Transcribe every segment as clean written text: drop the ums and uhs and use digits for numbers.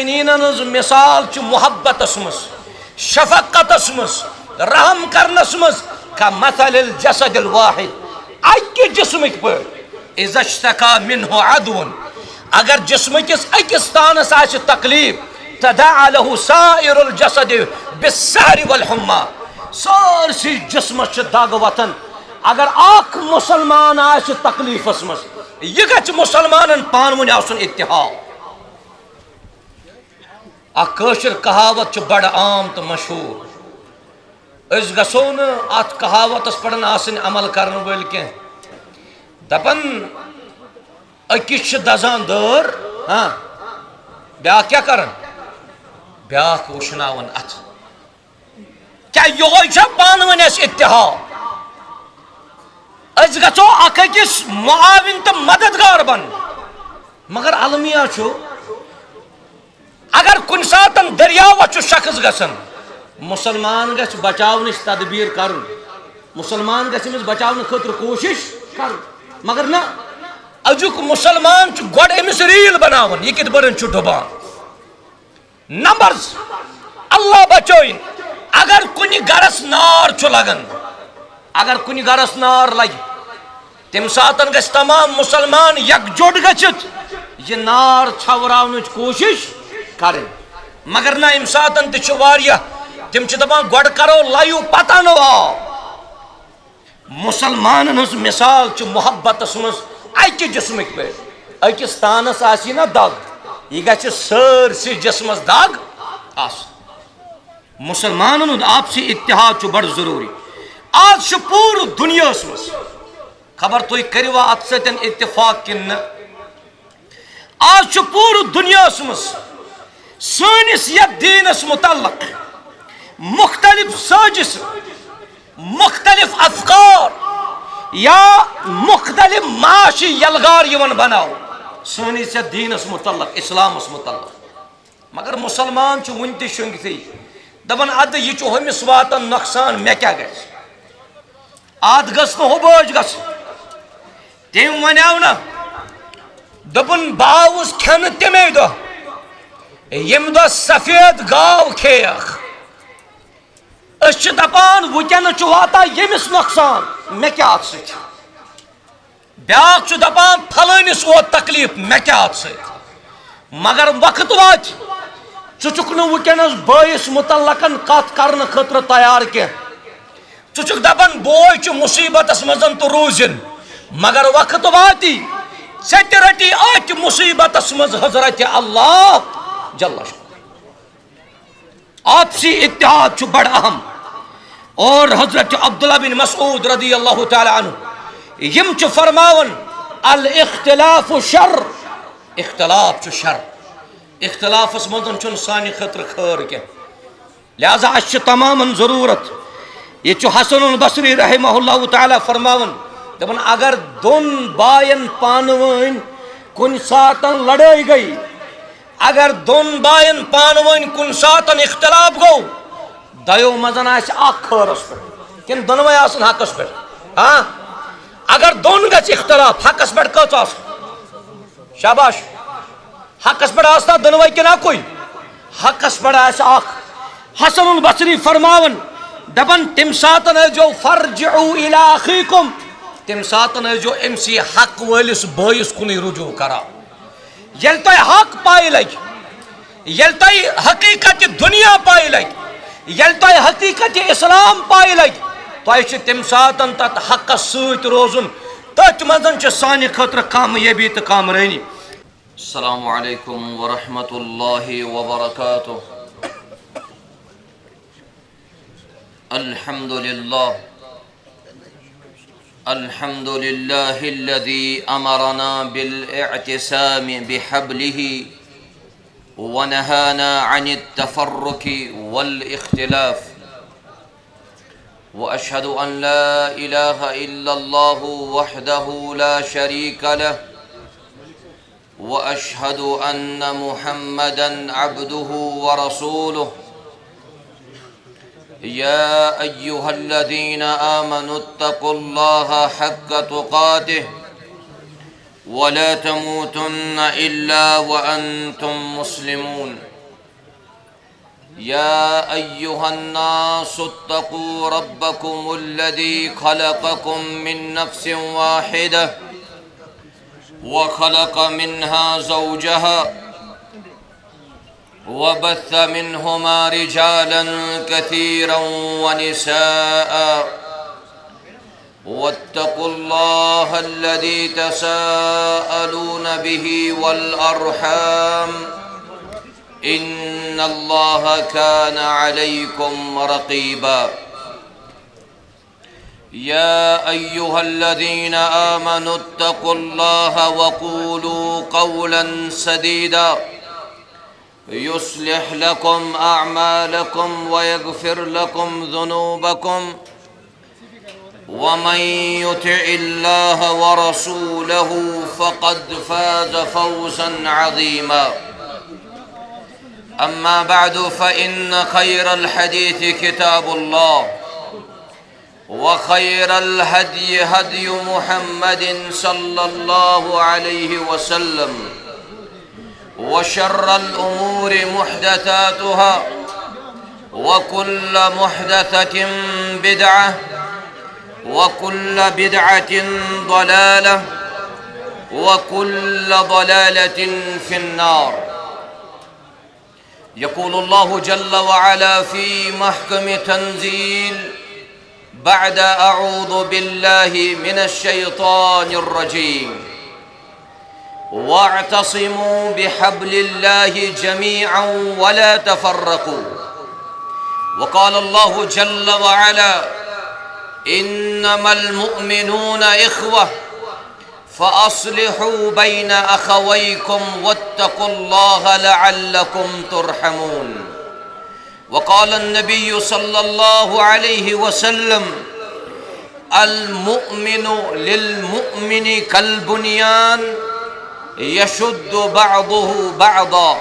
مومنین مثال محبت مز شفقت مز رحم کرنس مز كمثل الجسد الواحد اکہ جسمک پہ اذا اشتكى منه عدو اگر جسم کس اکس تانس آس تکلیف تداعى له سائر الجسد بالسهر والحمى سارسی جسمس دگ وتن اگر اخ مسلمان آس تکلیفس مز یہ گژھِ مسلمانن پان ؤنۍ آسُن اتحاد اکھ کٲشِر کہاوت چھِ بڑٕ عام تہٕ مشہوٗر أسۍ گژھو نہٕ اتھ کہاوتس پٮ۪ٹھ آسٕنۍ عمل کرن وٲلۍ کینٛہہ دپان أکِس چھِ دزان دٲر بیٛاکھ کیٛاہ کران بیٛاکھ وٕشناوان اتھٕ کیٛاہ یِہوے چھا پانہٕ ؤنۍ اَسہِ اتحاد أسۍ گژھو اکھ أکِس معاوِن تہٕ مددگار بن مگر المیہ چھُ اگر کُنہِ ساتہٕ دٔریاوس چھُ شخص گژھان مسلمان گژھِ بچاونٕچ تدبیر کرُن مسلمان گژھِ أمِس بچاونہٕ خٲطرٕ کوٗشش کرُن مگر نہ أزیُک مسلمان چھُ گۄڈٕ أمِس ریٖل بناوان یہِ کِتھ پٲٹھۍ چھُ ڈُبان نمبر اللہ بچٲیِن اگر کُنہِ گرس نار چھُ لگان اگر کُنہِ گرس نار لگہِ تمہِ ساتہٕ گژھِ تمام مسلمان یکجُٹ گٔژھِتھ یہِ نار ژھٮ۪وراونٕچ کوٗشش کرٕنۍ مگر نہ اَمہِ ساتہٕ تہِ چھُ واریاہ تِم چھِ دپان گۄڈٕ کرو لایِو پتہٕ انو آب مسلمانن ہٕنٛز مثال چھِ محبتس منٛز اکہِ جسمٕکۍ پٲٹھۍ أکِس تانس آسی نا دگ یہِ گژھِ سٲرسٕے جسمس دگ آسٕنۍ مسلمانن ہُنٛد آپسی اتحاد چھُ بڑٕ ضروٗری آز چھُ پوٗرٕ دُنیاہس منٛز خبر تُہۍ کٔروا اتھ سۭتۍ اتفاق کِنہٕ نہ آز چھُ پوٗرٕ دُنیاہس منٛز سٲنِس یتھ دیٖنس متعلق مختلف سٲزِشہٕ مختلف افکار یا مختلف معاشی یلغار یِوان بناونہٕ سٲنِس یتھ دیٖنس متعلق اسلامس متعلق مگر مسلمان چھُ وُنہِ تہِ شۄنٛگتھٕے دپان ادٕ یہِ چھُ ہُمِس واتان نۄقصان مےٚ کیٛاہ گژھِ اتھ گٔژھ نہٕ ہُہ بٲج گژھٕنۍ تٔمۍ ونیو نہ دوٚپُن بہٕ آوُس کھٮ۪نہٕ تَمے دۄہ ییٚمہِ دۄہ سفید گاو کھیٚیَکھ أسۍ چھِ دپان وٕنکٮ۪نس چھُ واتان ییٚمِس نۄقصان مےٚ کیٛاہ اتھ سۭتۍ بیٛاکھ چھُ دپان پھلٲنِس ووت تکلیٖف مےٚ کیٛاہ اتھ سۭتۍ مگر وقت واتہِ ژٕ چھُکھ نہٕ وٕنکٮ۪نس بٲیِس متعلقن کتھ کرنہٕ خٲطرٕ تیار کینٛہہ ژٕ چھُکھ دپان بوے چھُ مُصیبتس منٛز تہٕ روٗزِن مگر وقت واتی ژےٚ تہِ رٔٹی أتھۍ مُصیبتس منٛز حضرت اللہ جل آپسی اتحاد چھُ بڑٕ اہم اور حضرت عبداللہ بن مسعود رضی اللہ تعالیٰ عنہ یم چھِ فرماون الاختلاف شر اختلاف چھُ شر اختلافس منٛز چھُنہٕ سانہِ خٲطرٕ خٲر کینٛہہ لہذا اَسہِ چھِ تمامن ضروٗرت ییٚتہِ چھُ حسن البصری رحمہ اللہ تعالیٰ فرماون دپان اگر دۄن باین پانہٕ ؤنۍ کُنہِ ساتہٕ لڑٲے گٔے اگر دۄن باین پانہٕ ؤنۍ کُنہِ ساتہٕ اختلاف گوٚو دۄیو منٛز آسہِ اکھ خٲرس پٮ۪ٹھ کِنہٕ دۄنوے آسن حقس پٮ۪ٹھ اگر دۄن گژھِ اختلاف حقس پٮ۪ٹھ کٔژ آسن شاباش حقس پٮ۪ٹھ آسنا دۄنوے کِنہٕ اکُے حقس پٮ۪ٹھ آسہِ اکھ حسن البصری فرماون دپان تمہِ ساتہٕ ٲسۍزیو فرجعوا الی اخیکم تمہِ ساتہٕ ٲسۍزیو أمسی حق وٲلِس بٲیِس کُنُے رجوع کران ییٚلہِ تۄہہِ حق پاے لگہِ ییٚلہِ تۄہہِ حقیٖقت دُنیا پاے لگہِ ییٚلہِ تۄہہِ حقیٖقت اسلام پاے لگہِ تۄہہِ چھِ تمہِ ساتہٕ تتھ حقس سۭتۍ روزُن تٔتھۍ منٛز چھِ سانہِ خٲطرٕ کامیٲبی تہٕ کامرٲنی السلام علیکم ورحمۃ اللہ وبرکاتہ الحمد للہ الحمد للہ الذي امرنا بالاعتصام بحبله ونهانا عن التفرق والاختلاف واشهد ان لا اله الا الله وحده لا شريك له واشهد ان محمدا عبده ورسوله يا أيها الذين آمنوا اتقوا الله حق تقاته ولا تموتن إلا وأنتم مسلمون. يا أيها الناس اتقوا ربكم الذي خلقكم من نفس واحدة وخلق منها زوجها وبث منهما رجالا كثيرا ونساء واتقوا الله الذي تساءلون به والأرحام إن الله كان عليكم رقيبا. يا أيها الذين آمنوا اتقوا الله وقولوا قولا سديدا يصلح لكم أعمالكم ويغفر لكم ذنوبكم ومن يطع الله ورسوله فقد فاز فوزا عظيما. أما بعد فإن خير الحديث كتاب الله وخير الهدي هدي محمد صلى الله عليه وسلم وشر الأمور محدثاتها وكل محدثة بدعة وكل بدعة ضلالة وكل ضلالة في النار. يقول الله جل وعلا في محكم تنزيل بعد أعوذ بالله من الشيطان الرجيم: واعتصموا بحبل الله جميعا ولا تفرقوا. وقال الله جل وعلا: إنما المؤمنون إخوة فأصلحوا بين أخويكم واتقوا الله لعلكم ترحمون. وقال النبي صلى الله عليه وسلم: المؤمن للمؤمن كالبنيان يشد بعضه بعضا.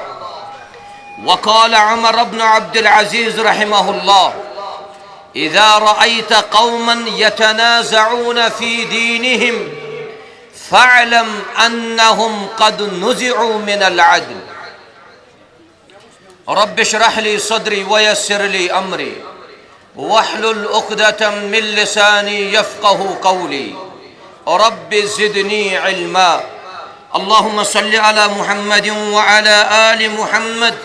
وقال عمر بن عبد العزيز رحمه الله: إذا رأيت قوما يتنازعون في دينهم فاعلم أنهم قد نزعوا من العدل. رب اشرح لي صدري ويسر لي أمري واحلل عقدة من لساني يفقه قولي رب زدني علما. اللهم صل على محمد وعلى آل محمد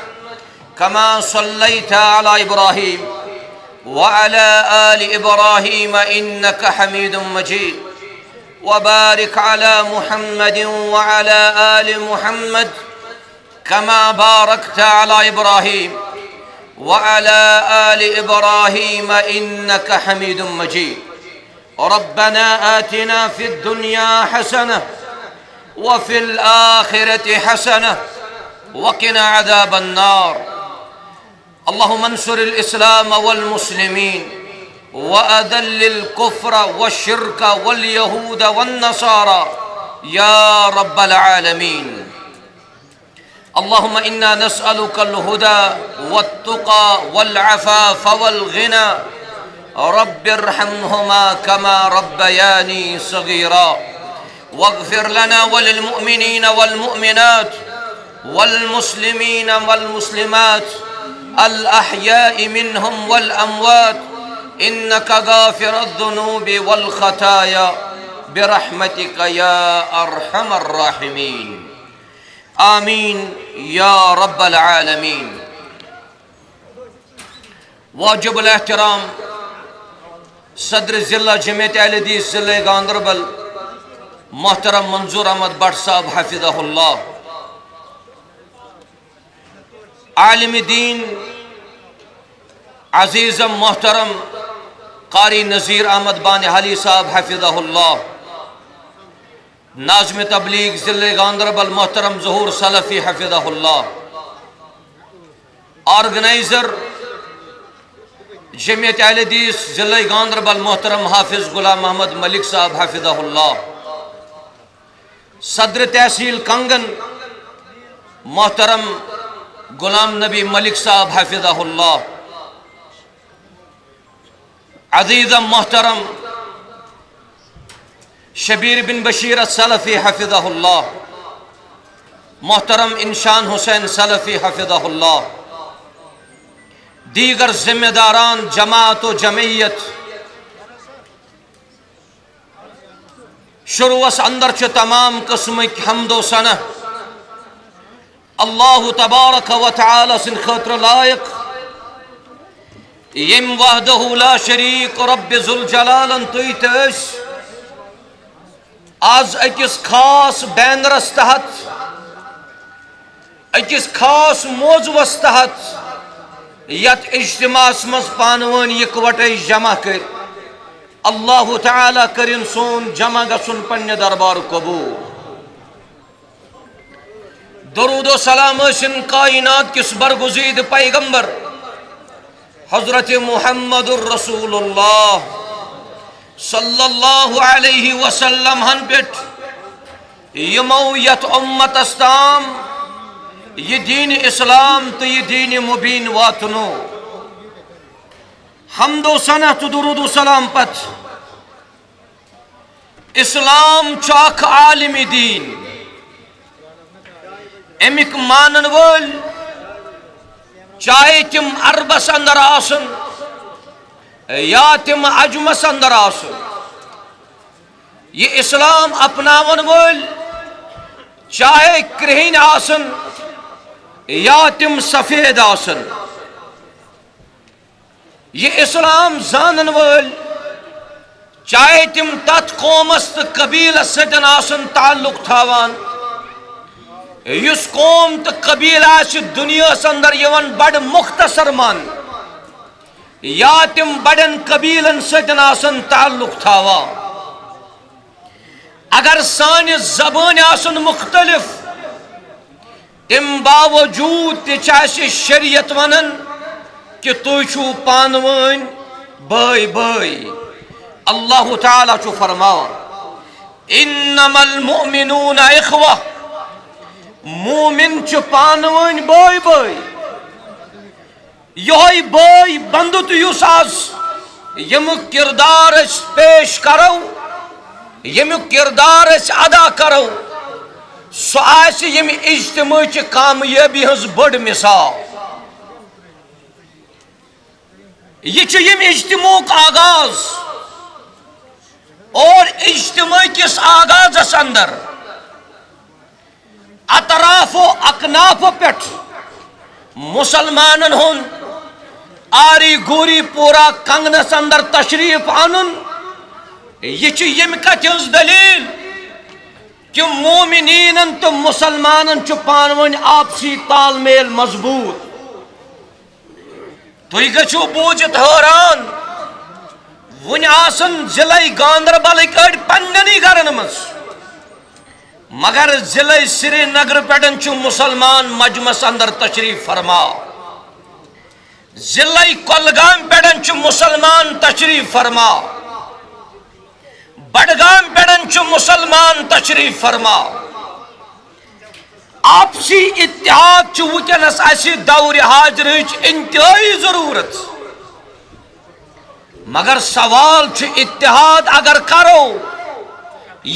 كما صليت على إبراهيم وعلى آل إبراهيم إنك حميد مجيد. وبارك على محمد وعلى آل محمد كما باركت على إبراهيم وعلى آل إبراهيم إنك حميد مجيد. ربنا آتنا في الدنيا حسنة وفي الآخرة حسنة وقنا عذاب النار. اللهم انصر الإسلام والمسلمين وأذل الكفر والشرك واليهود والنصارى يا رب العالمين. اللهم إنا نسألك الهدى والتقى والعفاف والغنى. رب ارحمهما كما ربياني صغيرا. واغفر لنا وللمؤمنين والمؤمنات والمسلمين والمسلمات الأحياء منهم والأموات إنك غافر الذنوب والخطايا برحمتك يا أرحم الراحمين. آمين يا رب العالمين. واجب الاحترام صدر ضلع جمعیت اہل حدیث ضلع گاندربل محترم منظور احمد بٹ صاحب حفظہ اللہ، عالم دین عزیزم محترم قاری نذیر احمد بانہالی صاحب حفظہ اللہ، ناظم تبلیغ ضلع گاندربل محترم ظہور سلفی حفظہ اللہ، آرگنائزر جمعیت اہل حدیث ضلع گاندربل محترم حافظ غلام محمد ملک صاحب حفظہ اللہ، صدر تحصیل کنگن محترم غلام نبی ملک صاحب حفظہ اللہ، عزیزم محترم شبیر بن بشیر السلفی حفظہ اللہ، محترم انشان حسین سلفی حفظہ اللہ، دیگر ذمہ داران جماعت و جمعیت، شروعس اندر چھ تمام قسمک حمد و ثنا اللہ تبارک و تعالی سن خاطر لائق، یم وحدہ لا شریک رب ذوالجلال تیتس آز اکس خاص بینرس تحت، اکس خاص موضوعس تحت یت اجتماع مز پانون یکوٹے جمع کر، اللہ تعالی کرن سون جمع گسن پنہ دربار قبول۔ درود و سلام ٲسِن کائنات کس برگزید پیغمبر حضرت محمد الرسول اللہ صلی اللہ علیہ وسلم ہن پیٹ، یمو یت امت استام یہ دین اسلام تو یہ دین مبین واتنو۔ حمد و ثنا تو درود و سلام پت، اسلام چاک عالمی دین، امک مانن ول چاہے تم عربس اندر آسن یا تم عجمس اندر آسن، یہ اسلام اپناون ول چاہے کرہین آسن یا تم سفید آسن، یہ اسلام زانن ول چاہے تم تت قومس تو قبیلس سدن آسن تعلق تھاوان، یس قوم تو قبیل آس دنیا اندر یوان بڑ مختصر مان، یا تم بڑن قبیلن سدن آسن تعلق تھاوان، اگر سان زبان آسن مختلف تم باوجود تچاسی شریعت ونن کہ تو چھو پانوین بائی بائی۔ اللہ تعالی چھو فرماؤ انما المؤمنون اخوہ، مومن چھو پانوین بائی بائی، یہی بائی بندت یس آز یم کردار اس پیش کرو، یم کردار اس ادا کرو، سو آسی یم اجتماع چی کامیابی ہز بڑ مثال۔ یہ چھو یم اجتماع کا آغاز، اور اجتماع کس آغاز اس اندر اطراف و اکناف پیٹھ مسلمانن ہن آری گوری پورا کنگنس اندر تشریف آنن، یہ چھو یم کت ہز دلیل کہ مومنین تو مسلمانن چھو پانون آپسی تال میل مضبوط۔ تو یہ گچھو بوجت حیران ون آسن ضلع گاندربل اڑ پننی گرن مز، مگر ضلع سری نگر پٹن چھو مسلمان مجمس اندر تشریف فرما، ضلع کولگام پٹن چھو مسلمان تشریف فرما، بڑگام پٹن چھو مسلمان تشریف فرما۔ آپسی اتحاد چھو وکنس اسی دور حاضرچ انتہائی ضرورت، مگر سوال چھو اتحاد اگر کرو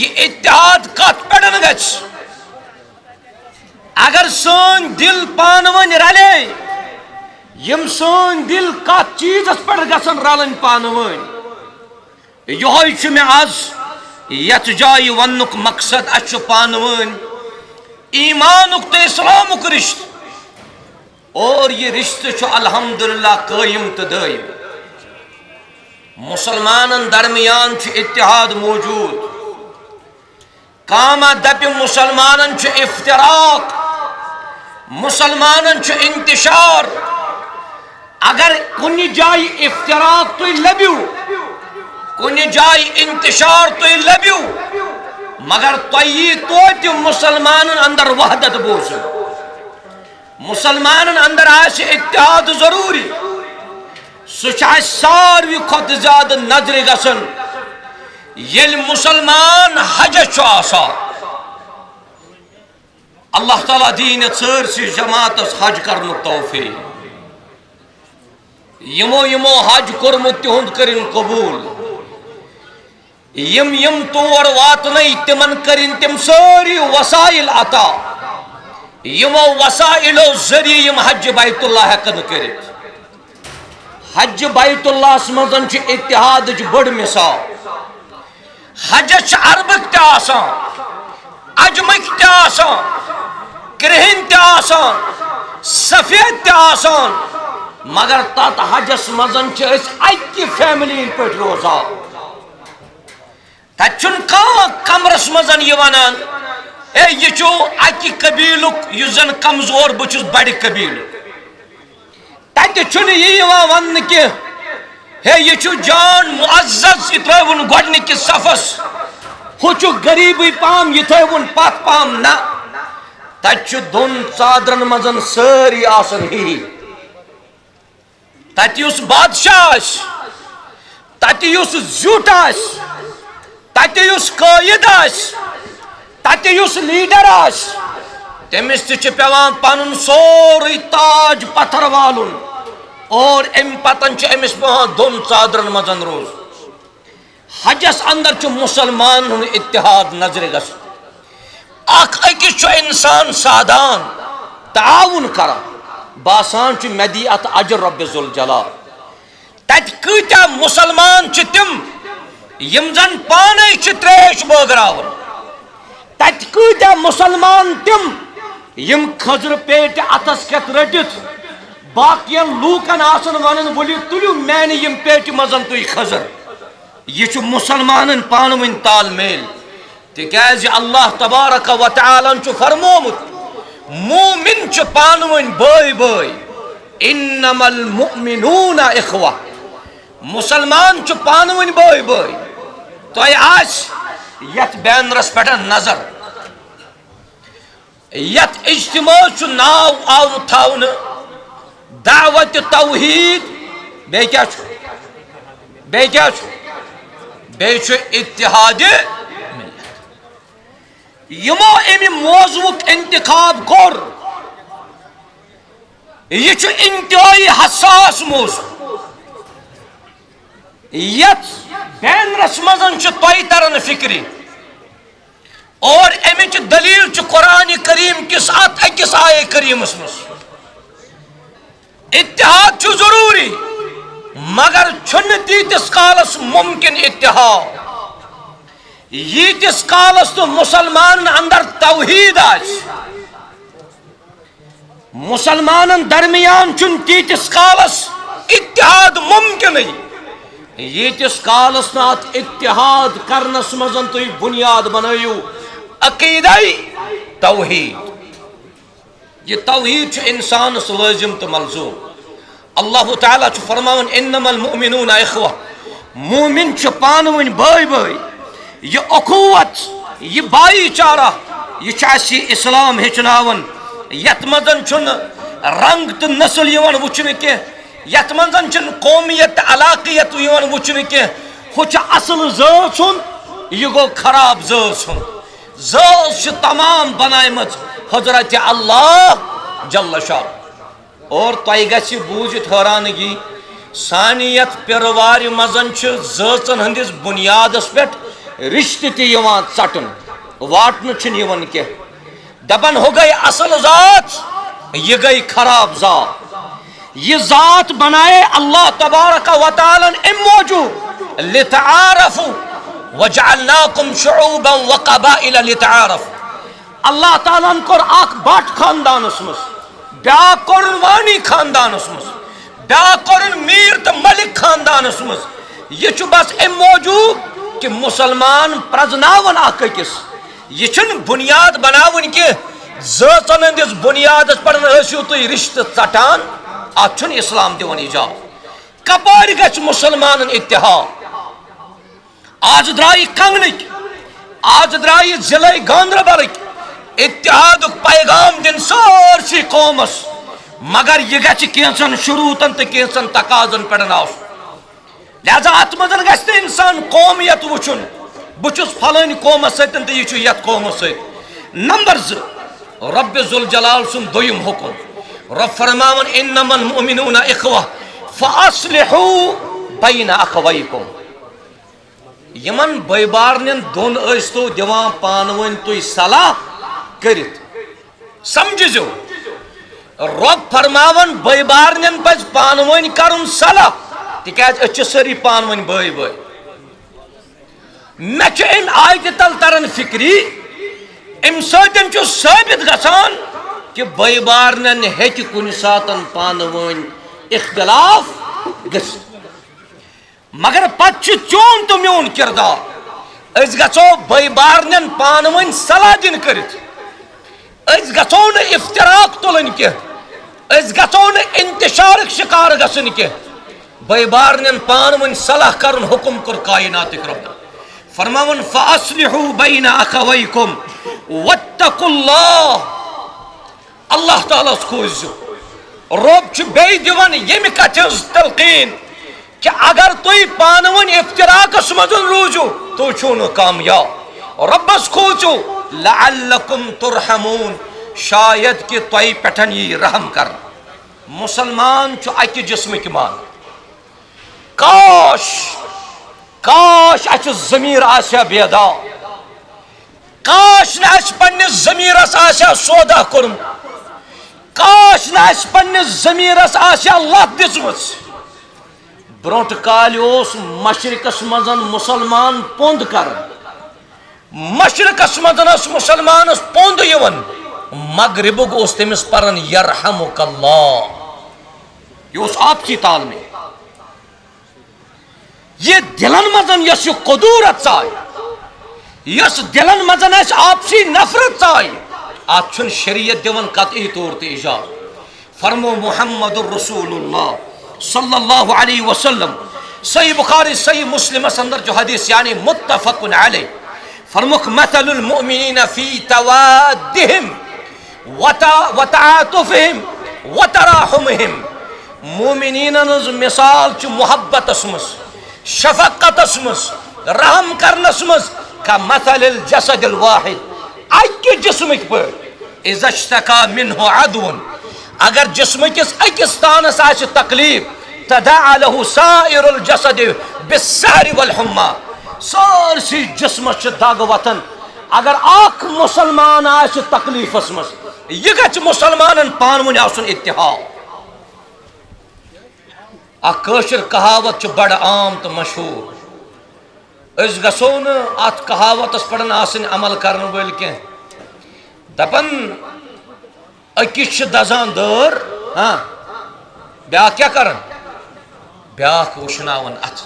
یہ اتحاد کت پڑن گچ، اگر سون دل پانون رلے یم سون دل کت چیز اس پڑ گسن رلن پانون، یہ چھو میں آز یت جائی ونک مقصد اچھو پانون ایمانک تو اسلامک رشت، اور یہ رشتہ چھو الحمدللہ قائم تو دائم، مسلمانن درمیان چھو اتحاد موجود، کاما دپ مسلمانن چھو افتراق، مسلمانن چھو انتشار، اگر کنی جائی افتراق تو لبیو، کنی جائی انتشار تو لبیو، مگر تویی تو مسلمانن اندر وحدت بوز، مسلمانن اندر آس اتحاد ضروری، سچ ساروی خود زیادہ نظر گسن یل مسلمان حج چھو آسا، اللہ تعالیٰ دین سرسی جماعت حج کرن توفیق، یمو حج کرمت تہند کرن قبول، یم تور واتن تمن کرن تم ساری وسائل عطا یمو وسائلو ذریعہ یم حج بیت اللہ ہیکن کرت حج بیت اللہ مزن اتحاد بڑ مثال حجس عربک تہ آسان عجمک تہ آسان کرہن تہ آسان سفید تہ آسان مگر تات حجس مزن اکی فیملی پہ روزان تت کمرس مزن یہ ونان اے یہ چھو اکی قبیلک یہ زن کمزور بچس بڑ قبیل تت چھن یہ ون کہ ہے یہ چھو جان معزز یہ ترون گۄڈنِکِس صفس ہو چھو غریبی پام یہ تھون پت پام نہ تت دون ژادرن مزن ساری آسن ہی تت یس بادشاہ تت یس زیوٹ تت یس قائد تت یس لیڈر تمس تہ پیوان پنن سوری تاج پتھر والن اور ام پتن امس پیوان دون ژادرن مزن روز حجس اندر مسلمان ہن اتحاد نظر گژھن اخ اکس انسان سادان تعاون کران باسان مے دی ات اجر رب ذوالجلال تت کتیا مسلمان تم یم زن پانے تریش بٲگراون تت کتیا مسلمان تم یم خضر پیٹ اتس کت رٹت باقین لوکن آسن ونن ولو تلیو میانہ یم پیٹ مزن تھی خضر یہ مسلمان پان ون تال میل تکیاز اللہ تبارک و تعالی فرمومت مومن پان ون بٲے بٲے انما المؤمنون اخوہ مسلمان پان ون بٲے بٲے تہ آس یت بینرس پہ نظر یت اجتماع ناو آو تھاون دعوت توحید بے کیا اتحاد ملت یمو امی موضوع انتخاب کور یہ انتہائی حساس موضوع یت بینرس مزن تہ ترن فکری اور امچ دلیل قرآن کریم کس ات اکس آئے کریمس مز اتحاد ضروری مگر چھن تیتس کالس ممکن اتحاد یتس کالس تو مسلمان اندر توحید آس مسلمان درمیان چھن تیتس کالس اتحاد ممکن یتس کالس نات اتحاد کرنس مزن تھی بنیاد بنائیو عقیدہ توحید یہ توحید انسانس لازم تو ملزوم اللہ تعالیٰ فرماون انما المؤمنون اخوہ مومن پان ون بٲے بٲے یہ اخوت یہ بائی چارہ یہ اسلام ہچناون یت مزن چھن رنگ تو نسل یوان وچھن کی یت مزن چھن قومیت علاقیت یوان وچھن کی ہو اصل ذات سن یہ گو خراب ذات سن ذات تمام بنائمت حضرت اللہ جل شان اور تہ گژھِ بوٗزِتھ حٲرانگی سانیت پیروار مزن ذاتن ہندس بنیادس پہ رشتہ تہ یوان ژٹن واٹن چھن یوان کی دپن ہو گئی اصل ذات یہ گئی خراب ذات یہ ذات بنائے اللہ تبارک و تعالی ام موجود لتعارفوا وجعلناکم شعوبا وقبائل لتعارفوا اللہ تعالیٰ کور اخ بٹ خاندانس مز بیا کورن وانی خاندانس مز بیا کورن میر تو ملک خاندانس مز یہ بس ام موجود کہ مسلمان پرزناون اخ أکس یہ بنیاد بناون کہ ذاتن ہندس بنیاد پہ ٲسِو تُہۍ رشتہ ژٹان ات اسلام دِوان اجازت کپار گژھِ مسلمان اتحاد آج درائے کنگنک آج درائے ضلع گاندربلک اتحاد پیغام دن سارسی قومس مگر یہ گژھِ کینژن شروطن تو کینژن تقاضن پہ لہذا ات مزن گژھِ نہٕ انسان قومیت وچھن بچس فلانی قومس ستن تو یہ یت قومس ست نمبر 2 رب ذوالجلال سن دویم حکم رب فرماون انما المؤمنون اخوہ فاصلحوا بین اخویکم یمن بے بارنین دون ٲسۍتو دِوان پانہٕ ؤنۍ تُہۍ صلاح کٔرِتھ سمجھزیو رب فرماون بے بارنین پزِ پانہٕ ؤنۍ کرُن صلاح تِکیٛازِ أسۍ چھِ سٲری پانہٕ ؤنۍ بٲے بٲے مےٚ چھُ امہِ آیتہِ تل تران فکری امہِ سۭتۍ چھُ ثٲبت گژھان کہ بے بارنین ہیٚکہِ کُنہِ ساتن پانہٕ ؤنۍ اختلاف گژھِتھ مگر پتہٕ چھُ چون تہٕ میون کردار أسۍ گژھو بے بارنین پانہٕ ؤنۍ صلاح دِنۍ کٔرِتھ أسۍ گژھو نہٕ افتراق تُلٕنۍ کینٛہہ أسۍ گژھو نہٕ انتشارٕکۍ شکار گژھٕنۍ کینٛہہ بے بارنین پانہٕ ؤنۍ صلاح کرُن حکم کوٚر کائناتٕکۍ رۄبن فرماون فاصلحوا بین اخویکم واتقوا اللہ اللہ تعالیٰ کھوٗزِو رۄب چھُ بیٚیہِ دِوان ییٚمہِ کتھِ ہٕنٛز تلقیٖن کہ اگر تُہۍ پانہٕ ؤنۍ افتراقس منٛز روٗزِو تُہۍ چھِو نہٕ کامیاب رۄبس کھوٗژِو لعلکم ترحمون شاید کہ تۄہہِ پٮ۪ٹھ یی رحم کرنہٕ مسلمان چھُ اکہِ جسمٕکۍ مانہٕ کاش اَسہِ ضمیٖر آسہِ ہا بیدار کاش نہٕ اَسہِ پننِس ضمیٖرس آسہِ ہا سودا کوٚرمُت کاش نہٕ اَسہِ پننِس ضمیٖرس آسہِ ہا لت دِژمٕژ برونٛٹھ کالہِ اوس مشرقس منٛز مُسلمان پوٚنٛد کران مشرقس منٛز ٲس مُسلمانس پوٚنٛد یِوان مغربُک اوس تٔمِس پران یرحمک اللہ یہِ اوس آپسی تال میل یہ دلن مزن یس یہ قدورت ژایہِ یس دلن مزن اس آپسی نفرت ژایہِ ات چھُنہٕ شریعت دِوان قطعی طور تہِ اجازت فرمو محمد رسول اللہ صلی اللہ علیہ وسلم صحیح بخاری صحیح مسلمس اندر جو حدیث یعنی متفق علیہ فرموک مثل المؤمنین فی توادہم وتعاطفہم وتراحمہم مومنینن ہٕنٛز مثال چھِ محبتس منٛز شفقتس مز رحم کرنس مز كمثل الجسد الواحد اکہ جسمک پٲٹھۍ اذا اشتكى منه عدو اگر جسمکس أکِس تانس آسہِ تکلیف تداعى له سائر الجسد بالسهر والحمى سٲرسٕے جسمس چھِ دگ وتھان اگر اکھ مسلمان آسہِ تکلیفس مز یہِ گژھِ مسلمانن پانہٕ ؤنۍ آسُن اتحاد اکھ کٲشِر کہاوت چھِ بڑٕ عام تہٕ مشہوٗر أسۍ گژھو نہٕ اتھ کہاوتس پٮ۪ٹھ آسٕنۍ عمل کرن وٲلۍ کینٛہہ دپان أکِس چھِ دزان دٲر بیٛاکھ کیٛاہ کران بیٛاکھ وٕشناوان اتھٕ